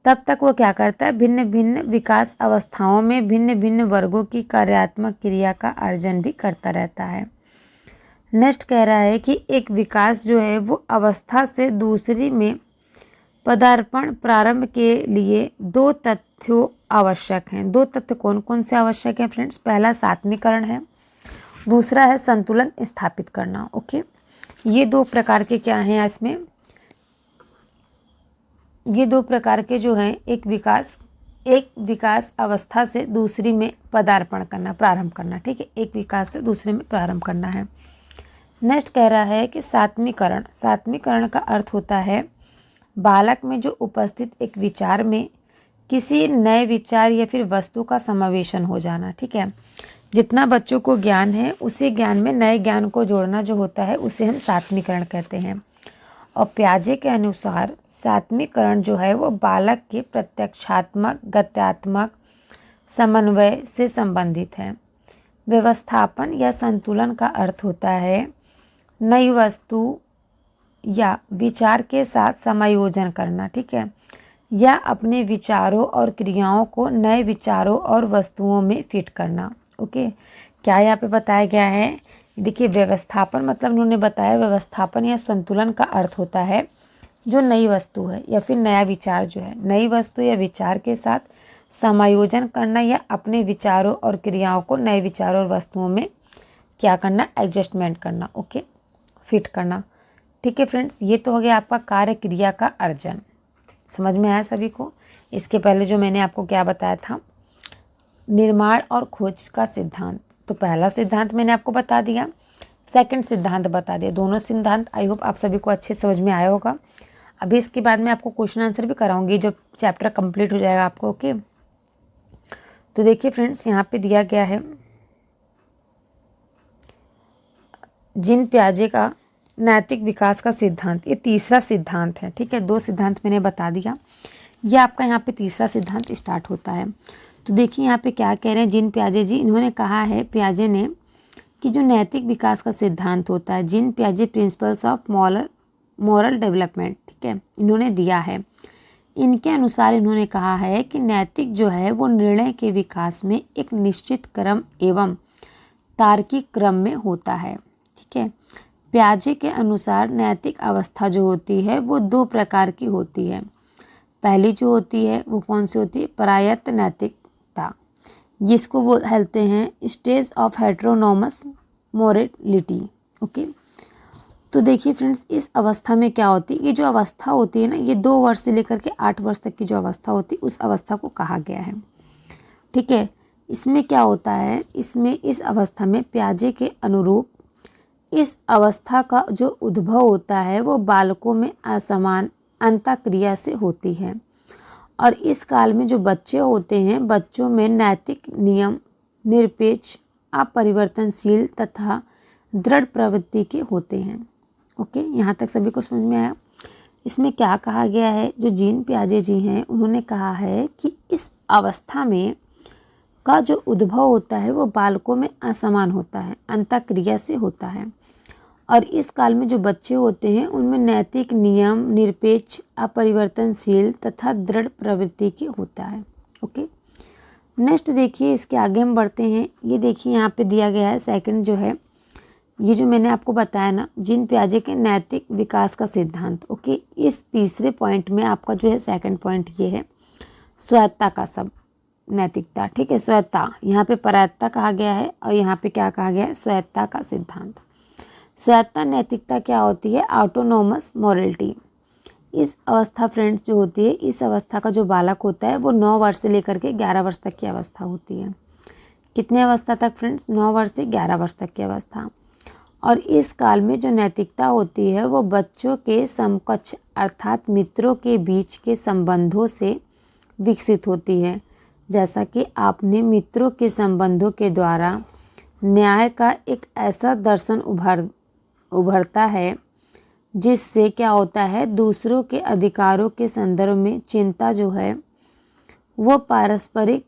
तब तक वो क्या करता है, भिन्न भिन्न विकास अवस्थाओं में भिन्न भिन्न वर्गों की कार्यात्मक क्रिया का अर्जन भी करता रहता है। नेक्स्ट कह रहा है कि एक विकास जो है वो अवस्था से दूसरी में पदार्पण प्रारंभ के लिए दो तथ्यों आवश्यक हैं। दो तथ्य कौन कौन से आवश्यक हैं फ्रेंड्स? पहला सात्मीकरण है, दूसरा है संतुलन स्थापित करना। ओके, ये दो प्रकार के क्या हैं इसमें, ये दो प्रकार के जो हैं, एक विकास अवस्था से दूसरी में पदार्पण करना, प्रारंभ करना। ठीक है, एक विकास से दूसरे में प्रारंभ करना है। नेक्स्ट कह रहा है कि सात्मीकरण। सात्मीकरण का अर्थ होता है बालक में जो उपस्थित एक विचार में किसी नए विचार या फिर वस्तु का समावेशन हो जाना। ठीक है, जितना बच्चों को ज्ञान है उसी ज्ञान में नए ज्ञान को जोड़ना जो होता है उसे हम सात्मीकरण कहते हैं। और पियाजे के अनुसार सात्मीकरण जो है वो बालक के प्रत्यक्षात्मक गत्यात्मक समन्वय से संबंधित है। व्यवस्थापन या संतुलन का अर्थ होता है नई वस्तु या विचार के साथ समायोजन करना। ठीक है, या अपने विचारों और क्रियाओं को नए विचारों और वस्तुओं में फिट करना। ओके, क्या यहाँ पे बताया गया है? देखिए, व्यवस्थापन मतलब उन्होंने बताया व्यवस्थापन या संतुलन का अर्थ होता है जो नई वस्तु है या फिर नया विचार जो है, नई वस्तु या विचार के साथ समायोजन करना या अपने विचारों और क्रियाओं को नए विचारों और वस्तुओं में क्या करना, एडजस्टमेंट करना। ओके, फिट करना। ठीक है फ्रेंड्स, ये तो हो गया आपका कार्य क्रिया का अर्जन। समझ में आया सभी को? इसके पहले जो मैंने आपको क्या बताया था, निर्माण और खोज का सिद्धांत। तो पहला सिद्धांत मैंने आपको बता दिया, सेकंड सिद्धांत बता दिया। दोनों सिद्धांत आई होप आप सभी को अच्छे समझ में आया होगा। अभी इसके बाद मैं आपको क्वेश्चन आंसर भी कराऊंगी जब चैप्टर कंप्लीट हो जाएगा आपको। ओके, तो देखिए फ्रेंड्स, यहाँ पे दिया गया है जीन पियाजे का नैतिक विकास का सिद्धांत। ये तीसरा सिद्धांत है। ठीक है, दो सिद्धांत मैंने बता दिया, ये आपका यहाँ पे तीसरा सिद्धांत स्टार्ट होता है। तो देखिए यहाँ पे क्या कह रहे हैं जीन पियाजे जी। इन्होंने कहा है, पियाजे ने, कि जो नैतिक विकास का सिद्धांत होता है, जीन पियाजे प्रिंसिपल्स ऑफ मॉरल डेवलपमेंट, ठीक है, इन्होंने दिया है। इनके अनुसार इन्होंने कहा है कि नैतिक जो है वो निर्णय के विकास में एक निश्चित क्रम एवं तार्किक क्रम में होता है। ठीक है, पियाजे के अनुसार नैतिक अवस्था जो होती है वो दो प्रकार की होती है। पहली जो होती है वो कौन सी होती है, प्रयत्न नैतिकता, जिसको बोलते हैं स्टेज ऑफ हेटेरोनोमस मोरलिटी। ओके, तो देखिए फ्रेंड्स, इस अवस्था में क्या होती है, ये जो अवस्था होती है ना, ये 2 वर्ष से लेकर के 8 वर्ष तक की जो अवस्था होती है उस अवस्था को कहा गया है। ठीक है, इसमें क्या होता है, इसमें इस अवस्था में पियाजे के अनुरूप इस अवस्था का जो उद्भव होता है वो बालकों में असमान अंतःक्रिया से होती है। और इस काल में जो बच्चे होते हैं, बच्चों में नैतिक नियम निरपेक्ष अपरिवर्तनशील तथा दृढ़ प्रवृत्ति के होते हैं। ओके, यहाँ तक सभी को समझ में आया? इसमें क्या कहा गया है, जो जीन पियाजे जी हैं उन्होंने कहा है कि इस अवस्था में का जो उद्भव होता है वो बालकों में असमान होता है, अंतःक्रिया से होता है। और इस काल में जो बच्चे होते हैं उनमें नैतिक नियम निरपेक्ष अपरिवर्तनशील तथा दृढ़ प्रवृत्ति के होता है। ओके, नेक्स्ट देखिए, इसके आगे हम बढ़ते हैं। ये देखिए यहाँ पे दिया गया है सेकंड जो है, ये जो मैंने आपको बताया ना, जीन पियाजे के नैतिक विकास का सिद्धांत। ओके, इस तीसरे पॉइंट में आपका जो है सेकंड पॉइंट ये है स्वायत्ता का सब नैतिकता। ठीक है, स्वायत्ता, यहाँ पे परायत्ता कहा गया है और यहाँ पे क्या कहा गया है, स्वायत्ता का सिद्धांत। स्वायत्ता नैतिकता क्या होती है, ऑटोनोमस मोरलिटी। इस अवस्था फ्रेंड्स जो होती है, इस अवस्था का जो बालक होता है वो 9 वर्ष से लेकर के 11 वर्ष तक की अवस्था होती है। कितने अवस्था तक फ्रेंड्स, 9 वर्ष से 11 वर्ष तक की अवस्था। और इस काल में जो नैतिकता होती है वो बच्चों के समकक्ष अर्थात मित्रों के बीच के संबंधों से विकसित होती है। जैसा कि आपने मित्रों के संबंधों के द्वारा न्याय का एक ऐसा दर्शन उभरता है जिससे क्या होता है, दूसरों के अधिकारों के संदर्भ में चिंता जो है वो पारस्परिक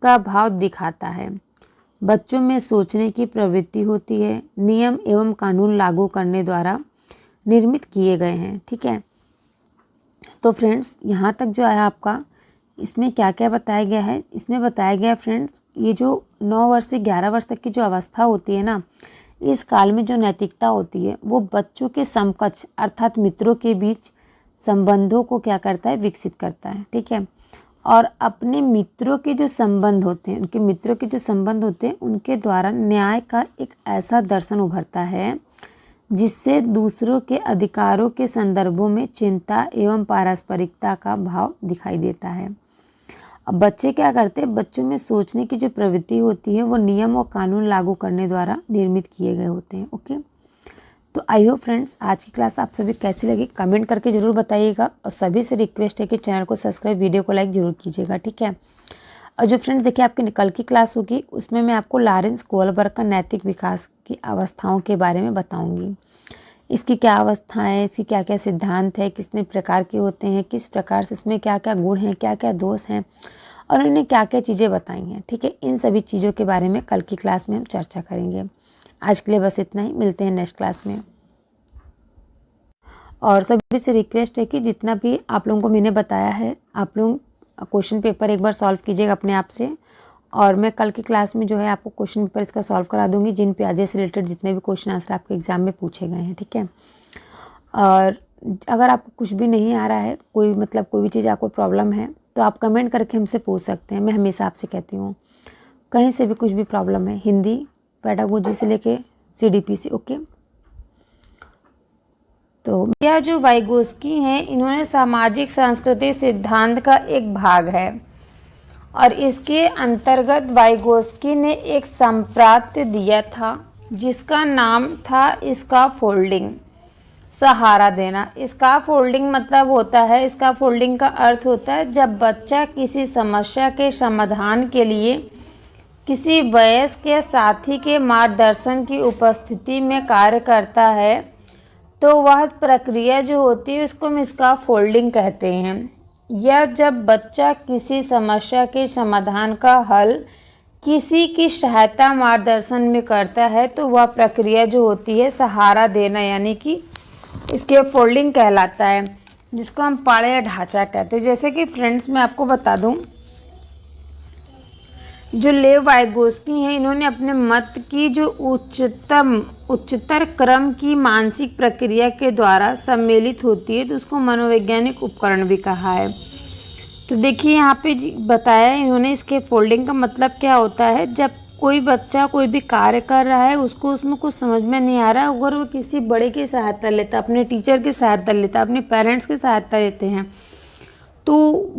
का भाव दिखाता है। बच्चों में सोचने की प्रवृत्ति होती है। नियम एवं कानून लागू करने द्वारा निर्मित किए गए हैं। ठीक है, तो फ्रेंड्स यहाँ तक जो आया आपका, इसमें क्या क्या बताया गया है, इसमें बताया गया है फ्रेंड्स, ये जो 9 वर्ष से 11 वर्ष तक की जो अवस्था होती है ना, इस काल में जो नैतिकता होती है वो बच्चों के समकक्ष अर्थात मित्रों के बीच संबंधों को क्या करता है, विकसित करता है। ठीक है, और अपने मित्रों के जो संबंध होते हैं, उनके मित्रों के जो संबंध होते हैं उनके द्वारा न्याय का एक ऐसा दर्शन उभरता है जिससे दूसरों के अधिकारों के संदर्भों में चिंता एवं पारस्परिकता का भाव दिखाई देता है। अब बच्चे क्या करते हैं, बच्चों में सोचने की जो प्रवृत्ति होती है वो नियम और कानून लागू करने द्वारा निर्मित किए गए होते हैं। ओके, तो आई होप फ्रेंड्स आज की क्लास आप सभी कैसी लगी कमेंट करके ज़रूर बताइएगा, और सभी से रिक्वेस्ट है कि चैनल को सब्सक्राइब, वीडियो को लाइक ज़रूर कीजिएगा। ठीक है, और जो फ्रेंड्स देखिए आपकी कल की क्लास होगी उसमें मैं आपको लॉरेंस कोहलबर्ग का नैतिक विकास की अवस्थाओं के बारे में बताऊंगी। इसकी क्या अवस्था है, इसकी क्या क्या सिद्धांत है, कितने प्रकार के होते हैं, किस प्रकार से इसमें क्या क्या गुण हैं, क्या क्या दोष हैं, और उन्होंने क्या क्या चीज़ें बताई हैं। ठीक है, इन सभी चीज़ों के बारे में कल की क्लास में हम चर्चा करेंगे। आज के लिए बस इतना ही, मिलते हैं नेक्स्ट क्लास में। और सभी से रिक्वेस्ट है कि जितना भी आप लोगों को मैंने बताया है आप लोग क्वेश्चन पेपर एक बार सॉल्व कीजिएगा अपने आप से, और मैं कल की क्लास में जो है आपको क्वेश्चन पेपर इसका सॉल्व करा दूंगी, जिन प्याजे से रिलेटेड जितने भी क्वेश्चन आंसर आपके एग्जाम में पूछे गए हैं। ठीक है, और अगर आपको कुछ भी नहीं आ रहा है, कोई भी चीज़ आपको प्रॉब्लम है तो आप कमेंट करके हमसे पूछ सकते हैं। मैं हमेशा आपसे कहती हूँ कहीं से भी कुछ भी प्रॉब्लम है, हिंदी पेडागोजी से लेके CDPC। ओके, तो यह जो वाइगोस्की हैं इन्होंने सामाजिक सांस्कृतिक सिद्धांत का एक भाग है, और इसके अंतर्गत वाइगोस्की ने एक संप्राप्त दिया था जिसका नाम था स्कैफोल्डिंग, सहारा देना। स्कैफोल्डिंग मतलब होता है, स्कैफोल्डिंग का अर्थ होता है जब बच्चा किसी समस्या के समाधान के लिए किसी वयस्क या साथी के मार्गदर्शन की उपस्थिति में कार्य करता है तो वह प्रक्रिया जो होती है उसको हम स्कैफोल्डिंग कहते हैं। या जब बच्चा किसी समस्या के समाधान का हल किसी की सहायता मार्गदर्शन में करता है तो वह प्रक्रिया जो होती है सहारा देना यानी कि स्कैफोल्डिंग कहलाता है, जिसको हम पाड़े या ढांचा कहते हैं। जैसे कि फ्रेंड्स मैं आपको बता दूं, जो लेव वाइगोस्की हैं इन्होंने अपने मत की जो उच्चतर क्रम की मानसिक प्रक्रिया के द्वारा सम्मिलित होती है तो उसको मनोवैज्ञानिक उपकरण भी कहा है। तो देखिए यहाँ पे बताया इन्होंने स्कैफोल्डिंग का मतलब क्या होता है, जब कोई बच्चा कोई भी कार्य कर रहा है उसको उसमें कुछ समझ में नहीं आ रहा है, अगर वो किसी बड़े की सहायता लेता, अपने टीचर की सहायता लेता, अपने पेरेंट्स की सहायता लेते हैं, तो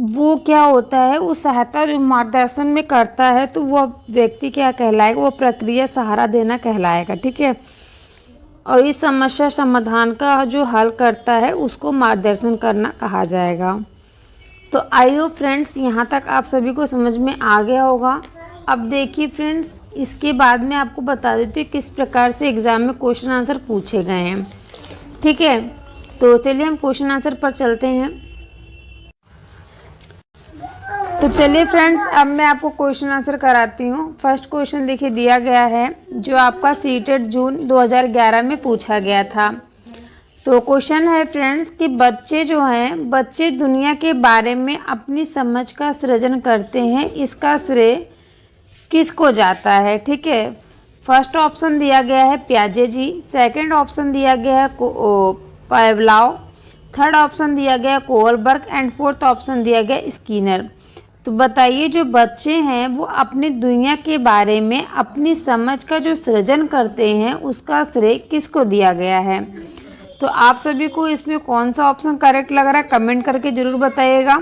वो क्या होता है, उस सहायता जो मार्गदर्शन में करता है तो वह व्यक्ति क्या कहलाएगा, वो प्रक्रिया सहारा देना कहलाएगा। ठीक है, और इस समस्या समाधान का जो हल करता है उसको मार्गदर्शन करना कहा जाएगा। तो आई होप फ्रेंड्स यहाँ तक आप सभी को समझ में आ गया होगा। अब देखिए फ्रेंड्स, इसके बाद में आपको बता देती हूँ किस प्रकार से एग्ज़ाम में क्वेश्चन आंसर पूछे गए हैं। ठीक है, तो चलिए हम क्वेश्चन आंसर पर चलते हैं। तो चलिए फ्रेंड्स, अब मैं आपको क्वेश्चन आंसर कराती हूँ। फर्स्ट क्वेश्चन देखिए दिया गया है जो आपका सीटेट जून 2011 में पूछा गया था। तो क्वेश्चन है फ्रेंड्स कि बच्चे दुनिया के बारे में अपनी समझ का सृजन करते हैं, इसका श्रेय किसको जाता है। ठीक है, फर्स्ट ऑप्शन दिया गया है पियाजे जी, सेकंड ऑप्शन दिया गया है पावलोव, थर्ड ऑप्शन दिया गया है कोहलबर्ग एंड फोर्थ ऑप्शन दिया गया स्किनर। तो बताइए जो बच्चे हैं वो अपनी दुनिया के बारे में अपनी समझ का जो सृजन करते हैं उसका श्रेय किसको दिया गया है। तो आप सभी को इसमें कौन सा ऑप्शन करेक्ट लग रहा है कमेंट करके ज़रूर बताइएगा।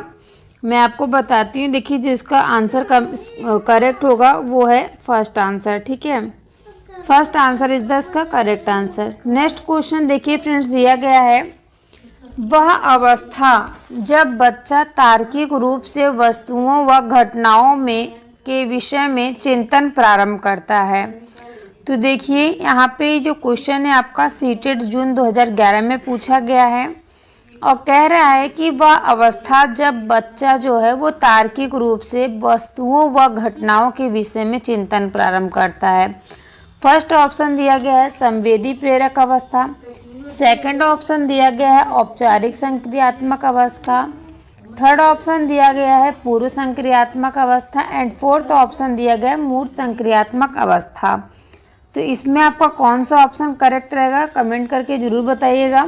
मैं आपको बताती हूँ, देखिए जिसका आंसर करेक्ट होगा वो है फर्स्ट आंसर। ठीक है, फर्स्ट आंसर इज द इसका करेक्ट आंसर। नेक्स्ट क्वेश्चन देखिए फ्रेंड्स दिया गया है, वह अवस्था जब बच्चा तार्किक रूप से वस्तुओं व घटनाओं के विषय में चिंतन प्रारंभ करता है। तो देखिए यहाँ पे जो क्वेश्चन है आपका सीटेट जून 2011 में पूछा गया है और कह रहा है कि वह अवस्था जब बच्चा जो है वो तार्किक रूप से वस्तुओं व घटनाओं के विषय में चिंतन प्रारंभ करता है। फर्स्ट ऑप्शन दिया गया है संवेदी प्रेरक अवस्था, सेकंड ऑप्शन दिया गया है औपचारिक संक्रियात्मक अवस्था। थर्ड ऑप्शन दिया गया है पूर्व संक्रियात्मक अवस्था एंड फोर्थ ऑप्शन दिया गया है मूर्त संक्रियात्मक अवस्था। तो इसमें आपका कौन सा ऑप्शन करेक्ट रहेगा कमेंट करके ज़रूर बताइएगा।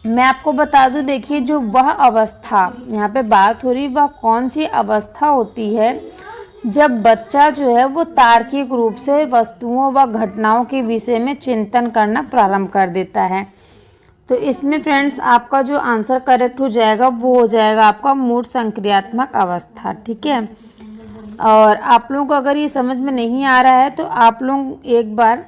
मैं आपको बता दूं, देखिए जो वह अवस्था यहाँ पे बात हो रही वह कौन सी अवस्था होती है जब बच्चा जो है वो तार्किक रूप से वस्तुओं व घटनाओं के विषय में चिंतन करना प्रारंभ कर देता है। तो इसमें फ्रेंड्स आपका जो आंसर करेक्ट हो जाएगा वो हो जाएगा आपका मूर्त संक्रियात्मक अवस्था। ठीक है, और आप लोगों को अगर ये समझ में नहीं आ रहा है तो आप लोग एक बार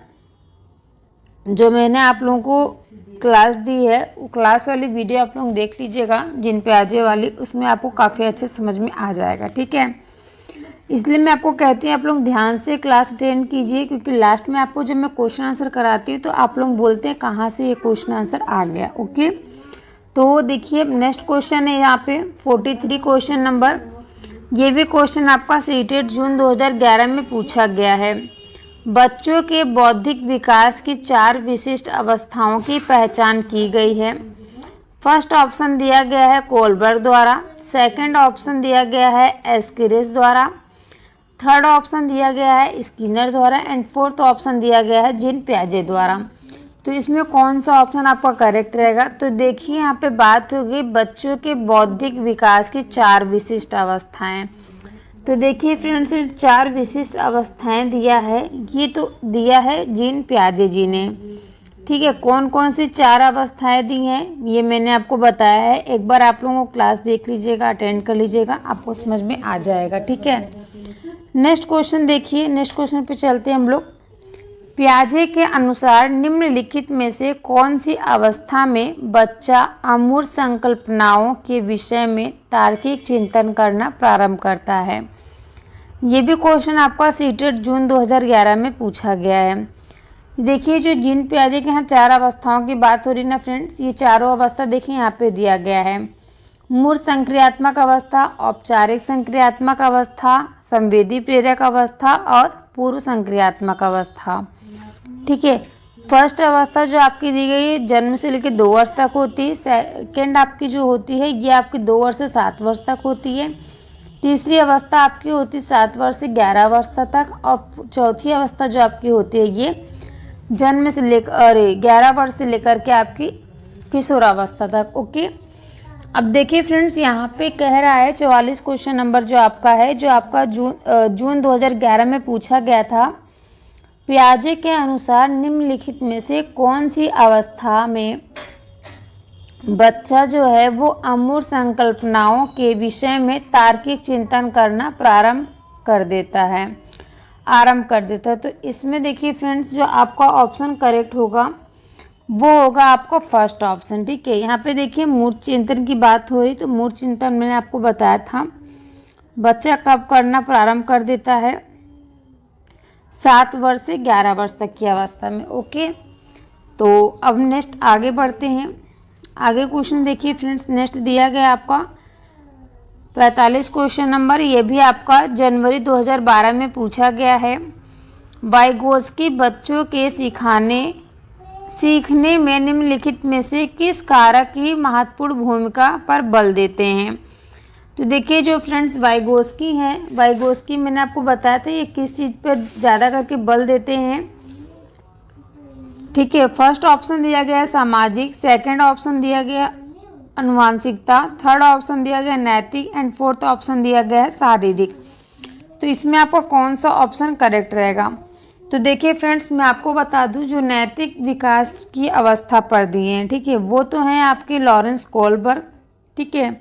जो मैंने आप लोगों को क्लास दी है वो क्लास वाली वीडियो आप लोग देख लीजिएगा, जिन पे आजे वाली, उसमें आपको काफ़ी अच्छे समझ में आ जाएगा। ठीक है, इसलिए मैं आपको कहती हूँ आप लोग ध्यान से क्लास अटेंड कीजिए, क्योंकि लास्ट में आपको जब मैं क्वेश्चन आंसर कराती हूँ तो आप लोग बोलते हैं कहाँ से ये क्वेश्चन आंसर आ गया। ओके, तो देखिए नेक्स्ट क्वेश्चन है यहाँ पे 43 क्वेश्चन नंबर। ये भी क्वेश्चन आपका सीटेट जून 2011 में पूछा गया है। बच्चों के बौद्धिक विकास की 4 विशिष्ट अवस्थाओं की पहचान की गई है। फर्स्ट ऑप्शन दिया गया है कोलबर्ग द्वारा, सेकंड ऑप्शन दिया गया है एस्किरिस द्वारा, थर्ड ऑप्शन दिया गया है स्किनर द्वारा एंड फोर्थ ऑप्शन दिया गया है जीन पियाजे द्वारा। तो इसमें कौन सा ऑप्शन आपका करेक्ट रहेगा? तो देखिए यहाँ पे बात होगी बच्चों के बौद्धिक विकास की 4 विशिष्ट अवस्थाएं। तो देखिए फ्रेंड्स, 4 विशिष्ट अवस्थाएं दिया है, ये तो दिया है जीन पियाजे जी ने। ठीक है, कौन कौन सी 4 अवस्थाएं दी हैं ये मैंने आपको बताया है। एक बार आप लोगों को क्लास देख लीजिएगा, अटेंड कर लीजिएगा, आपको समझ में आ जाएगा। ठीक है, नेक्स्ट क्वेश्चन देखिए, नेक्स्ट क्वेश्चन पे चलते हैं हम लोग। पियाजे के अनुसार निम्नलिखित में से कौन सी अवस्था में बच्चा अमूर्त संकल्पनाओं के विषय में तार्किक चिंतन करना प्रारंभ करता है? ये भी क्वेश्चन आपका सीटेट जून 2011 में पूछा गया है। देखिए जो जीन पियाजे के यहाँ 4 अवस्थाओं की बात हो रही ना फ्रेंड्स, ये चारों अवस्था देखिए यहाँ पे दिया गया है। मूर्त संक्रियात्मक अवस्था, औपचारिक संक्रियात्मक अवस्था, संवेदी प्रेरक अवस्था और पूर्व संक्रियात्मक अवस्था। ठीक है, फर्स्ट अवस्था जो आपकी दी गई है जन्म से लेकर 2 वर्ष तक होती है। सेकेंड आपकी जो होती है ये आपकी 2 वर्ष से 7 वर्ष तक होती है। तीसरी अवस्था आपकी होती है 7 वर्ष से 11 वर्ष तक, और चौथी अवस्था जो आपकी होती है ये जन्म से लेकर 11 वर्ष से लेकर के आपकी किशोरावस्था तक। ओके, अब देखिए फ्रेंड्स यहाँ पे कह रहा है 44 क्वेश्चन नंबर जो आपका है, जो आपका जून 2011 में पूछा गया था। पियाजे के अनुसार निम्नलिखित में से कौन सी अवस्था में बच्चा जो है वो अमूर्त संकल्पनाओं के विषय में तार्किक चिंतन करना आरंभ कर देता है। तो इसमें देखिए फ्रेंड्स जो आपका ऑप्शन करेक्ट होगा वो होगा आपका फर्स्ट ऑप्शन। ठीक है, यहाँ पे देखिए मूर्त चिंतन की बात हो रही, तो मूर्त चिंतन मैंने आपको बताया था बच्चा कब करना प्रारंभ कर देता है, 7 वर्ष से 11 वर्ष तक की अवस्था में। ओके, तो अब नेक्स्ट आगे बढ़ते हैं। आगे क्वेश्चन देखिए फ्रेंड्स, नेक्स्ट दिया गया आपका 45 क्वेश्चन नंबर। ये भी आपका जनवरी 2012 में पूछा गया है। वाइगोत्स्की बच्चों के सीखने में निम्नलिखित में से किस कारक की महत्वपूर्ण भूमिका पर बल देते हैं? तो देखिए जो फ्रेंड्स वाइगोत्स्की हैं, वाइगोत्स्की मैंने आपको बताया था ये किस चीज़ पर ज़्यादा करके बल देते हैं। ठीक है, फर्स्ट ऑप्शन दिया गया है सामाजिक, सेकंड ऑप्शन दिया गया अनुवांशिकता, थर्ड ऑप्शन दिया गया नैतिक एंड फोर्थ ऑप्शन दिया गया है शारीरिक। तो इसमें आपका कौन सा ऑप्शन करेक्ट रहेगा? तो देखिए फ्रेंड्स मैं आपको बता दूं जो नैतिक विकास की अवस्था पर दिए हैं, ठीक है, वो तो हैं आपके लॉरेंस कोलबर्ग। ठीक है,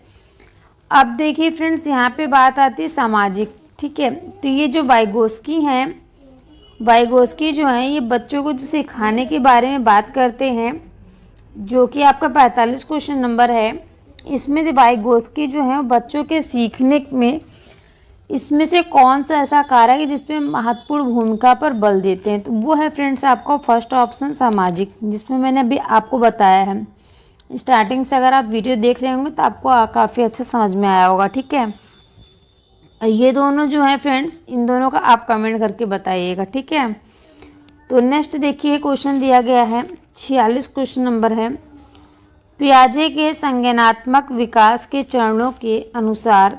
अब देखिए फ्रेंड्स यहाँ पे बात आती है सामाजिक। ठीक है, तो ये जो वाइगोत्स्की हैं, वाइगोत्स्की जो हैं ये बच्चों को जो सिखाने के बारे में बात करते हैं, जो कि आपका 45 क्वेश्चन नंबर है। इसमें वाइगोत्स्की जो है बच्चों के सीखने में इसमें से कौन सा ऐसा कारक है जिसमें महत्वपूर्ण भूमिका पर बल देते हैं? तो वो है फ्रेंड्स आपका फर्स्ट ऑप्शन सामाजिक, जिसमें मैंने अभी आपको बताया है। स्टार्टिंग से अगर आप वीडियो देख रहे होंगे तो आपको काफ़ी अच्छा समझ में आया होगा। ठीक है, ये दोनों जो है फ्रेंड्स, इन दोनों का आप कमेंट करके बताइएगा। ठीक है, तो नेक्स्ट देखिए क्वेश्चन दिया गया है 46 क्वेश्चन नंबर है, पियाजे के संज्ञानात्मक विकास के चरणों के अनुसार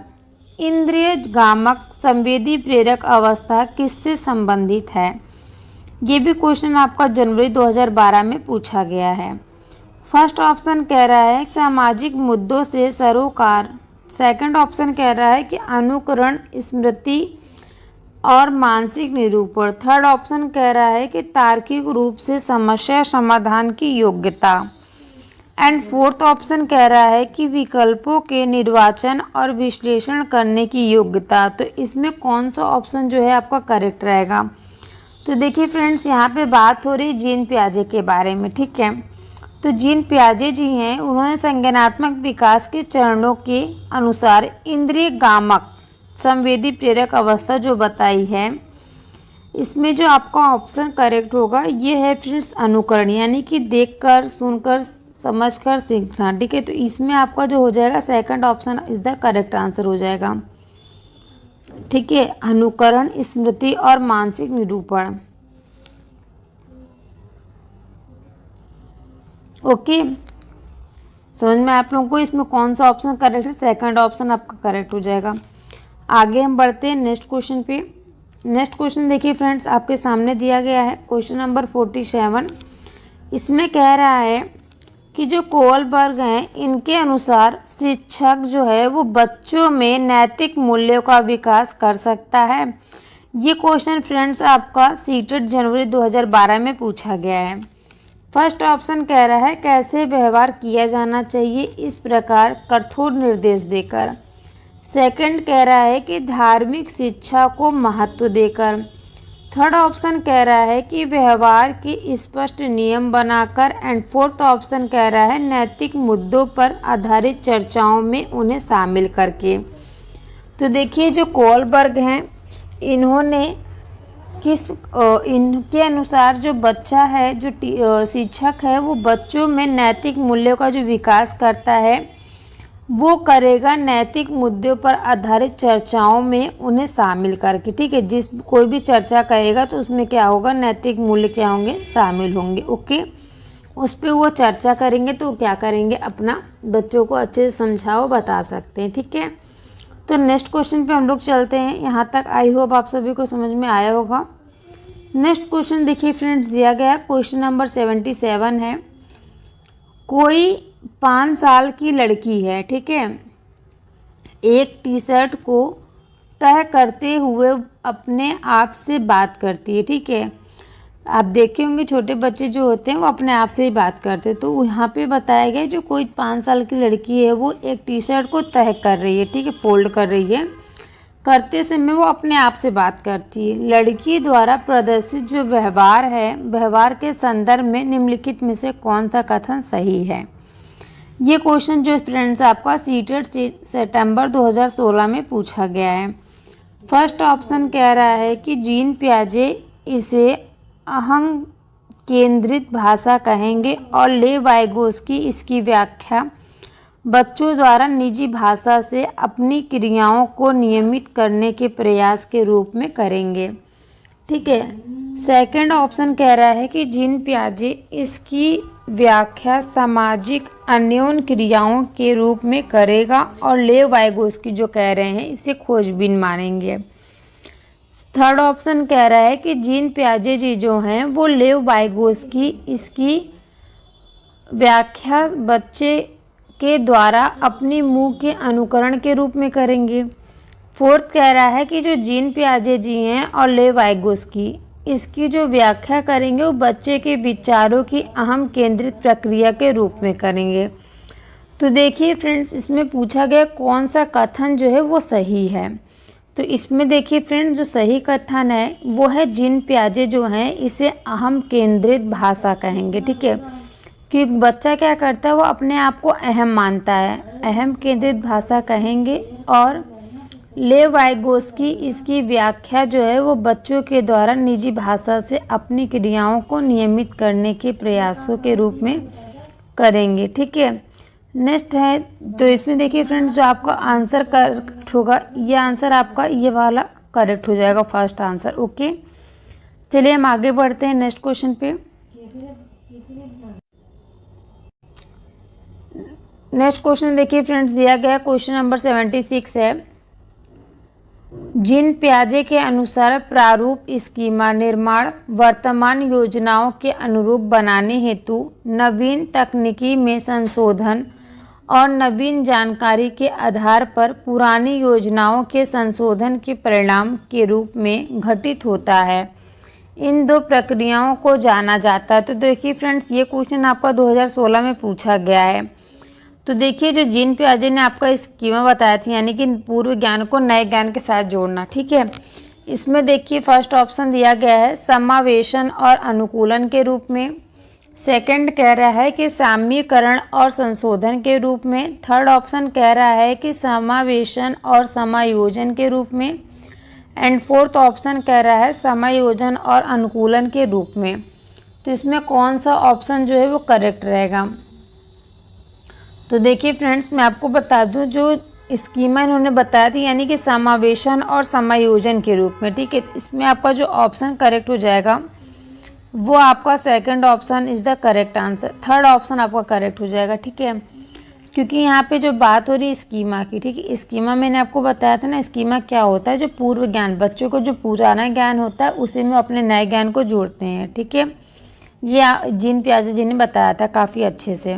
इंद्रिय गामक संवेदी प्रेरक अवस्था किससे संबंधित है। ये भी क्वेश्चन आपका जनवरी 2012 में पूछा गया है। फर्स्ट ऑप्शन कह रहा है सामाजिक मुद्दों से सरोकार, सेकंड ऑप्शन कह रहा है कि अनुकरण, स्मृति और मानसिक निरूपण, थर्ड ऑप्शन कह रहा है कि तार्किक रूप से समस्या समाधान की योग्यता, एंड फोर्थ ऑप्शन कह रहा है कि विकल्पों के निर्वाचन और विश्लेषण करने की योग्यता। तो इसमें कौन सा ऑप्शन जो है आपका करेक्ट रहेगा। तो देखिए फ्रेंड्स, यहाँ पे बात हो रही जीन पियाजे के बारे में, ठीक है। तो जीन पियाजे जी हैं, उन्होंने संज्ञानात्मक विकास के चरणों के अनुसार इंद्रिय गामक संवेदी प्रेरक अवस्था जो बताई है, इसमें जो आपका ऑप्शन करेक्ट होगा ये है फ्रेंड्स अनुकरण, यानी कि देखकर, सुनकर, समझकर सीखना, ठीक है। तो इसमें आपका जो हो जाएगा second option is the correct answer हो जाएगा, ठीक है। अनुकरण, स्मृति और मानसिक निरूपण, ओके। समझ में आप लोगों को इसमें कौन सा ऑप्शन करेक्ट है, सेकंड ऑप्शन आपका करेक्ट हो जाएगा। आगे हम बढ़ते हैं नेक्स्ट क्वेश्चन पे। नेक्स्ट क्वेश्चन देखिए फ्रेंड्स, आपके सामने दिया गया है क्वेश्चन नंबर 47। इसमें कह रहा है कि जो कोलबर्ग हैं, इनके अनुसार शिक्षक जो है वो बच्चों में नैतिक मूल्यों का विकास कर सकता है। ये क्वेश्चन फ्रेंड्स आपका सीटेट जनवरी 2012 में पूछा गया है। फर्स्ट ऑप्शन कह रहा है कैसे व्यवहार किया जाना चाहिए, इस प्रकार कठोर निर्देश देकर। सेकंड कह रहा है कि धार्मिक शिक्षा को महत्व देकर। थर्ड ऑप्शन कह रहा है कि व्यवहार के स्पष्ट नियम बनाकर, एंड फोर्थ ऑप्शन कह रहा है नैतिक मुद्दों पर आधारित चर्चाओं में उन्हें शामिल करके। तो देखिए जो कोलबर्ग हैं, इन्होंने इनके अनुसार जो बच्चा है, जो शिक्षक है, वो बच्चों में नैतिक मूल्यों का जो विकास करता है वो करेगा नैतिक मुद्दों पर आधारित चर्चाओं में उन्हें शामिल करके, ठीक है। जिस कोई भी चर्चा करेगा तो उसमें क्या होगा, नैतिक मूल्य क्या होंगे, शामिल होंगे, ओके। उस पर वो चर्चा करेंगे तो क्या करेंगे, अपना बच्चों को अच्छे से समझाओ बता सकते हैं, ठीक है। तो नेक्स्ट क्वेश्चन पे हम लोग चलते हैं। यहाँ तक आई होप आप सभी को समझ में आया होगा। नेक्स्ट क्वेश्चन देखिए फ्रेंड्स, दिया गया क्वेश्चन नंबर 77 है। कोई 5 साल की लड़की है, ठीक है, एक टी शर्ट को तय करते हुए अपने आप से बात करती है, ठीक है। आप देखे होंगे छोटे बच्चे जो होते हैं वो अपने आप से ही बात करते हैं। तो यहाँ पे बताया गया जो कोई 5 साल की लड़की है वो एक टी शर्ट को तय कर रही है, ठीक है, फोल्ड कर रही है। करते समय वो अपने आप से बात करती है। लड़की द्वारा प्रदर्शित जो व्यवहार है, व्यवहार के संदर्भ में निम्नलिखित में से कौन सा कथन सही है। ये क्वेश्चन जो फ्रेंड्स आपका सीटेट सितंबर 2016 में पूछा गया है। फर्स्ट ऑप्शन कह रहा है कि जीन पियाजे इसे अहं केंद्रित भाषा कहेंगे, और ले वाइगोस्की इसकी व्याख्या बच्चों द्वारा निजी भाषा से अपनी क्रियाओं को नियमित करने के प्रयास के रूप में करेंगे, ठीक है। सेकंड ऑप्शन कह रहा है कि जीन पियाजे इसकी व्याख्या सामाजिक अन्योन्य क्रियाओं के रूप में करेगा, और ले वाइगोस्की जो कह रहे हैं इसे खोजबीन मानेंगे। थर्ड ऑप्शन कह रहा है कि जीन पियाजे जी जो हैं वो ले वाइगोस्की इसकी व्याख्या बच्चे के द्वारा अपनी मुंह के अनुकरण के रूप में करेंगे। फोर्थ कह रहा है कि जो जीन पियाजे जी हैं और ले वाइगोस्की इसकी जो व्याख्या करेंगे वो बच्चे के विचारों की अहम केंद्रित प्रक्रिया के रूप में करेंगे। तो देखिए फ्रेंड्स, इसमें पूछा गया कौन सा कथन जो है वो सही है। तो इसमें देखिए फ्रेंड्स, जो सही कथन है वो है जीन पियाजे जो हैं इसे अहम केंद्रित भाषा कहेंगे, ठीक है। कि बच्चा क्या करता है वो अपने आप को अहम मानता है, अहम केंद्रित भाषा कहेंगे। और ले वाइगोस्की इसकी व्याख्या जो है वो बच्चों के द्वारा निजी भाषा से अपनी क्रियाओं को नियमित करने के प्रयासों के रूप में करेंगे, ठीक है। नेक्स्ट है, तो इसमें देखिए फ्रेंड्स जो आपका आंसर करेक्ट होगा, ये आंसर आपका ये वाला करेक्ट हो जाएगा, फर्स्ट आंसर, ओके। चलिए हम आगे बढ़ते हैं नेक्स्ट क्वेश्चन पे। नेक्स्ट क्वेश्चन देखिए फ्रेंड्स, दिया गया क्वेश्चन नंबर 76 है। जीन पियाजे के अनुसार प्रारूप स्कीमा निर्माण वर्तमान योजनाओं के अनुरूप बनाने हेतु नवीन तकनीकी में संशोधन और नवीन जानकारी के आधार पर पुरानी योजनाओं के संशोधन के परिणाम के रूप में घटित होता है। इन दो प्रक्रियाओं को जाना जाता है। तो देखिए फ्रेंड्स, ये क्वेश्चन आपका 2016 में पूछा गया है। तो देखिए, जो जीन पियाजे ने आपका स्कीमा बताया था, यानी कि पूर्व ज्ञान को नए ज्ञान के साथ जोड़ना, ठीक है। इसमें देखिए फर्स्ट ऑप्शन दिया गया है समावेशन और अनुकूलन के रूप में। सेकंड कह रहा है कि साम्यीकरण और संशोधन के रूप में। थर्ड ऑप्शन कह रहा है कि समावेशन और समायोजन के रूप में। एंड फोर्थ ऑप्शन कह रहा है समायोजन और अनुकूलन के रूप में। तो इसमें कौन सा ऑप्शन जो है वो करेक्ट रहेगा? तो देखिए फ्रेंड्स, मैं आपको बता दूं, जो स्कीमा इन्होंने बताया थी यानी कि समावेशन और समायोजन के रूप में, ठीक है। इसमें आपका जो ऑप्शन करेक्ट हो जाएगा वो आपका second option is the correct answer. Third option आपका करेक्ट हो जाएगा, ठीक है। क्योंकि यहाँ पे जो बात हो रही है स्कीमा की, ठीक है। स्कीमा मैंने आपको बताया था ना, स्कीमा क्या होता है, जो पूर्व ज्ञान, बच्चों को जो पुराना ज्ञान होता है उसी में अपने नए ज्ञान को जोड़ते हैं, ठीक है। ये जीन पियाजे जी ने बताया था काफ़ी अच्छे से।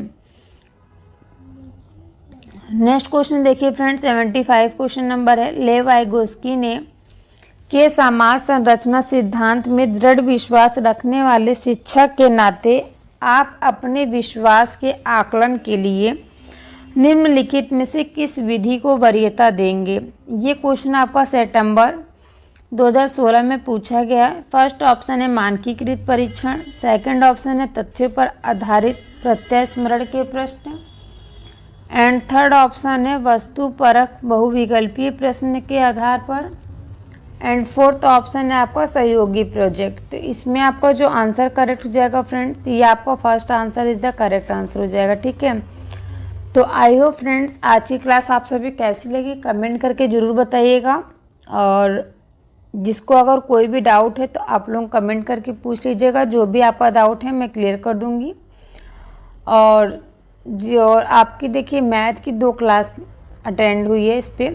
नेक्स्ट क्वेश्चन देखिए फ्रेंड्स, 75 क्वेश्चन नंबर है। लेव वाइगोस्की ने के समाज संरचना सिद्धांत में दृढ़ विश्वास रखने वाले शिक्षक के नाते आप अपने विश्वास के आकलन के लिए निम्नलिखित में से किस विधि को वरीयता देंगे? ये क्वेश्चन आपका सितंबर 2016 में पूछा गया है। फर्स्ट ऑप्शन है मानकीकृत परीक्षण, सेकंड ऑप्शन है तथ्यों पर आधारित प्रत्यय स्मरण के प्रश्न, एंड थर्ड ऑप्शन है वस्तुपरक बहुविकल्पीय प्रश्न के आधार पर, एंड फोर्थ ऑप्शन है आपका सहयोगी प्रोजेक्ट। तो इसमें आपका जो आंसर करेक्ट हो जाएगा फ्रेंड्स, ये आपका first answer is the correct answer हो जाएगा, ठीक है। तो आई होप फ्रेंड्स आज की क्लास आप सभी कैसी लगी कमेंट करके ज़रूर बताइएगा, और जिसको अगर कोई भी डाउट है तो आप लोग कमेंट करके पूछ लीजिएगा। जो भी आपका डाउट है मैं क्लियर कर दूंगी। और जो आपकी देखिए मैथ की 2 क्लास अटेंड हुई है इस पे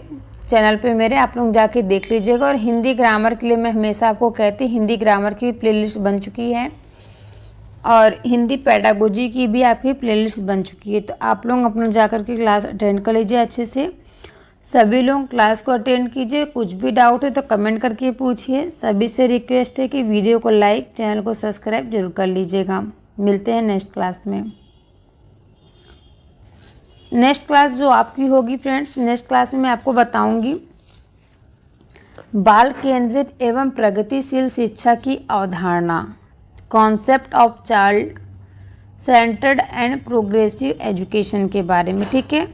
चैनल पे मेरे, आप लोग जाके देख लीजिएगा। और हिंदी ग्रामर के लिए मैं हमेशा आपको कहती, हिंदी ग्रामर की भी प्लेलिस्ट बन चुकी है और हिंदी पेडागोजी की भी आपकी प्लेलिस्ट बन चुकी है। तो आप लोग अपना जाकर के क्लास अटेंड कर लीजिए अच्छे से। सभी लोग क्लास को अटेंड कीजिए। कुछ भी डाउट है तो कमेंट करके पूछिए। सभी से रिक्वेस्ट है कि वीडियो को लाइक, चैनल को सब्सक्राइब जरूर कर लीजिएगा। मिलते हैं नेक्स्ट क्लास में। नेक्स्ट क्लास जो आपकी होगी फ्रेंड्स, नेक्स्ट क्लास में मैं आपको बताऊंगी बाल केंद्रित एवं प्रगतिशील शिक्षा की अवधारणा, concept of child centred and progressive education के बारे में, ठीक है।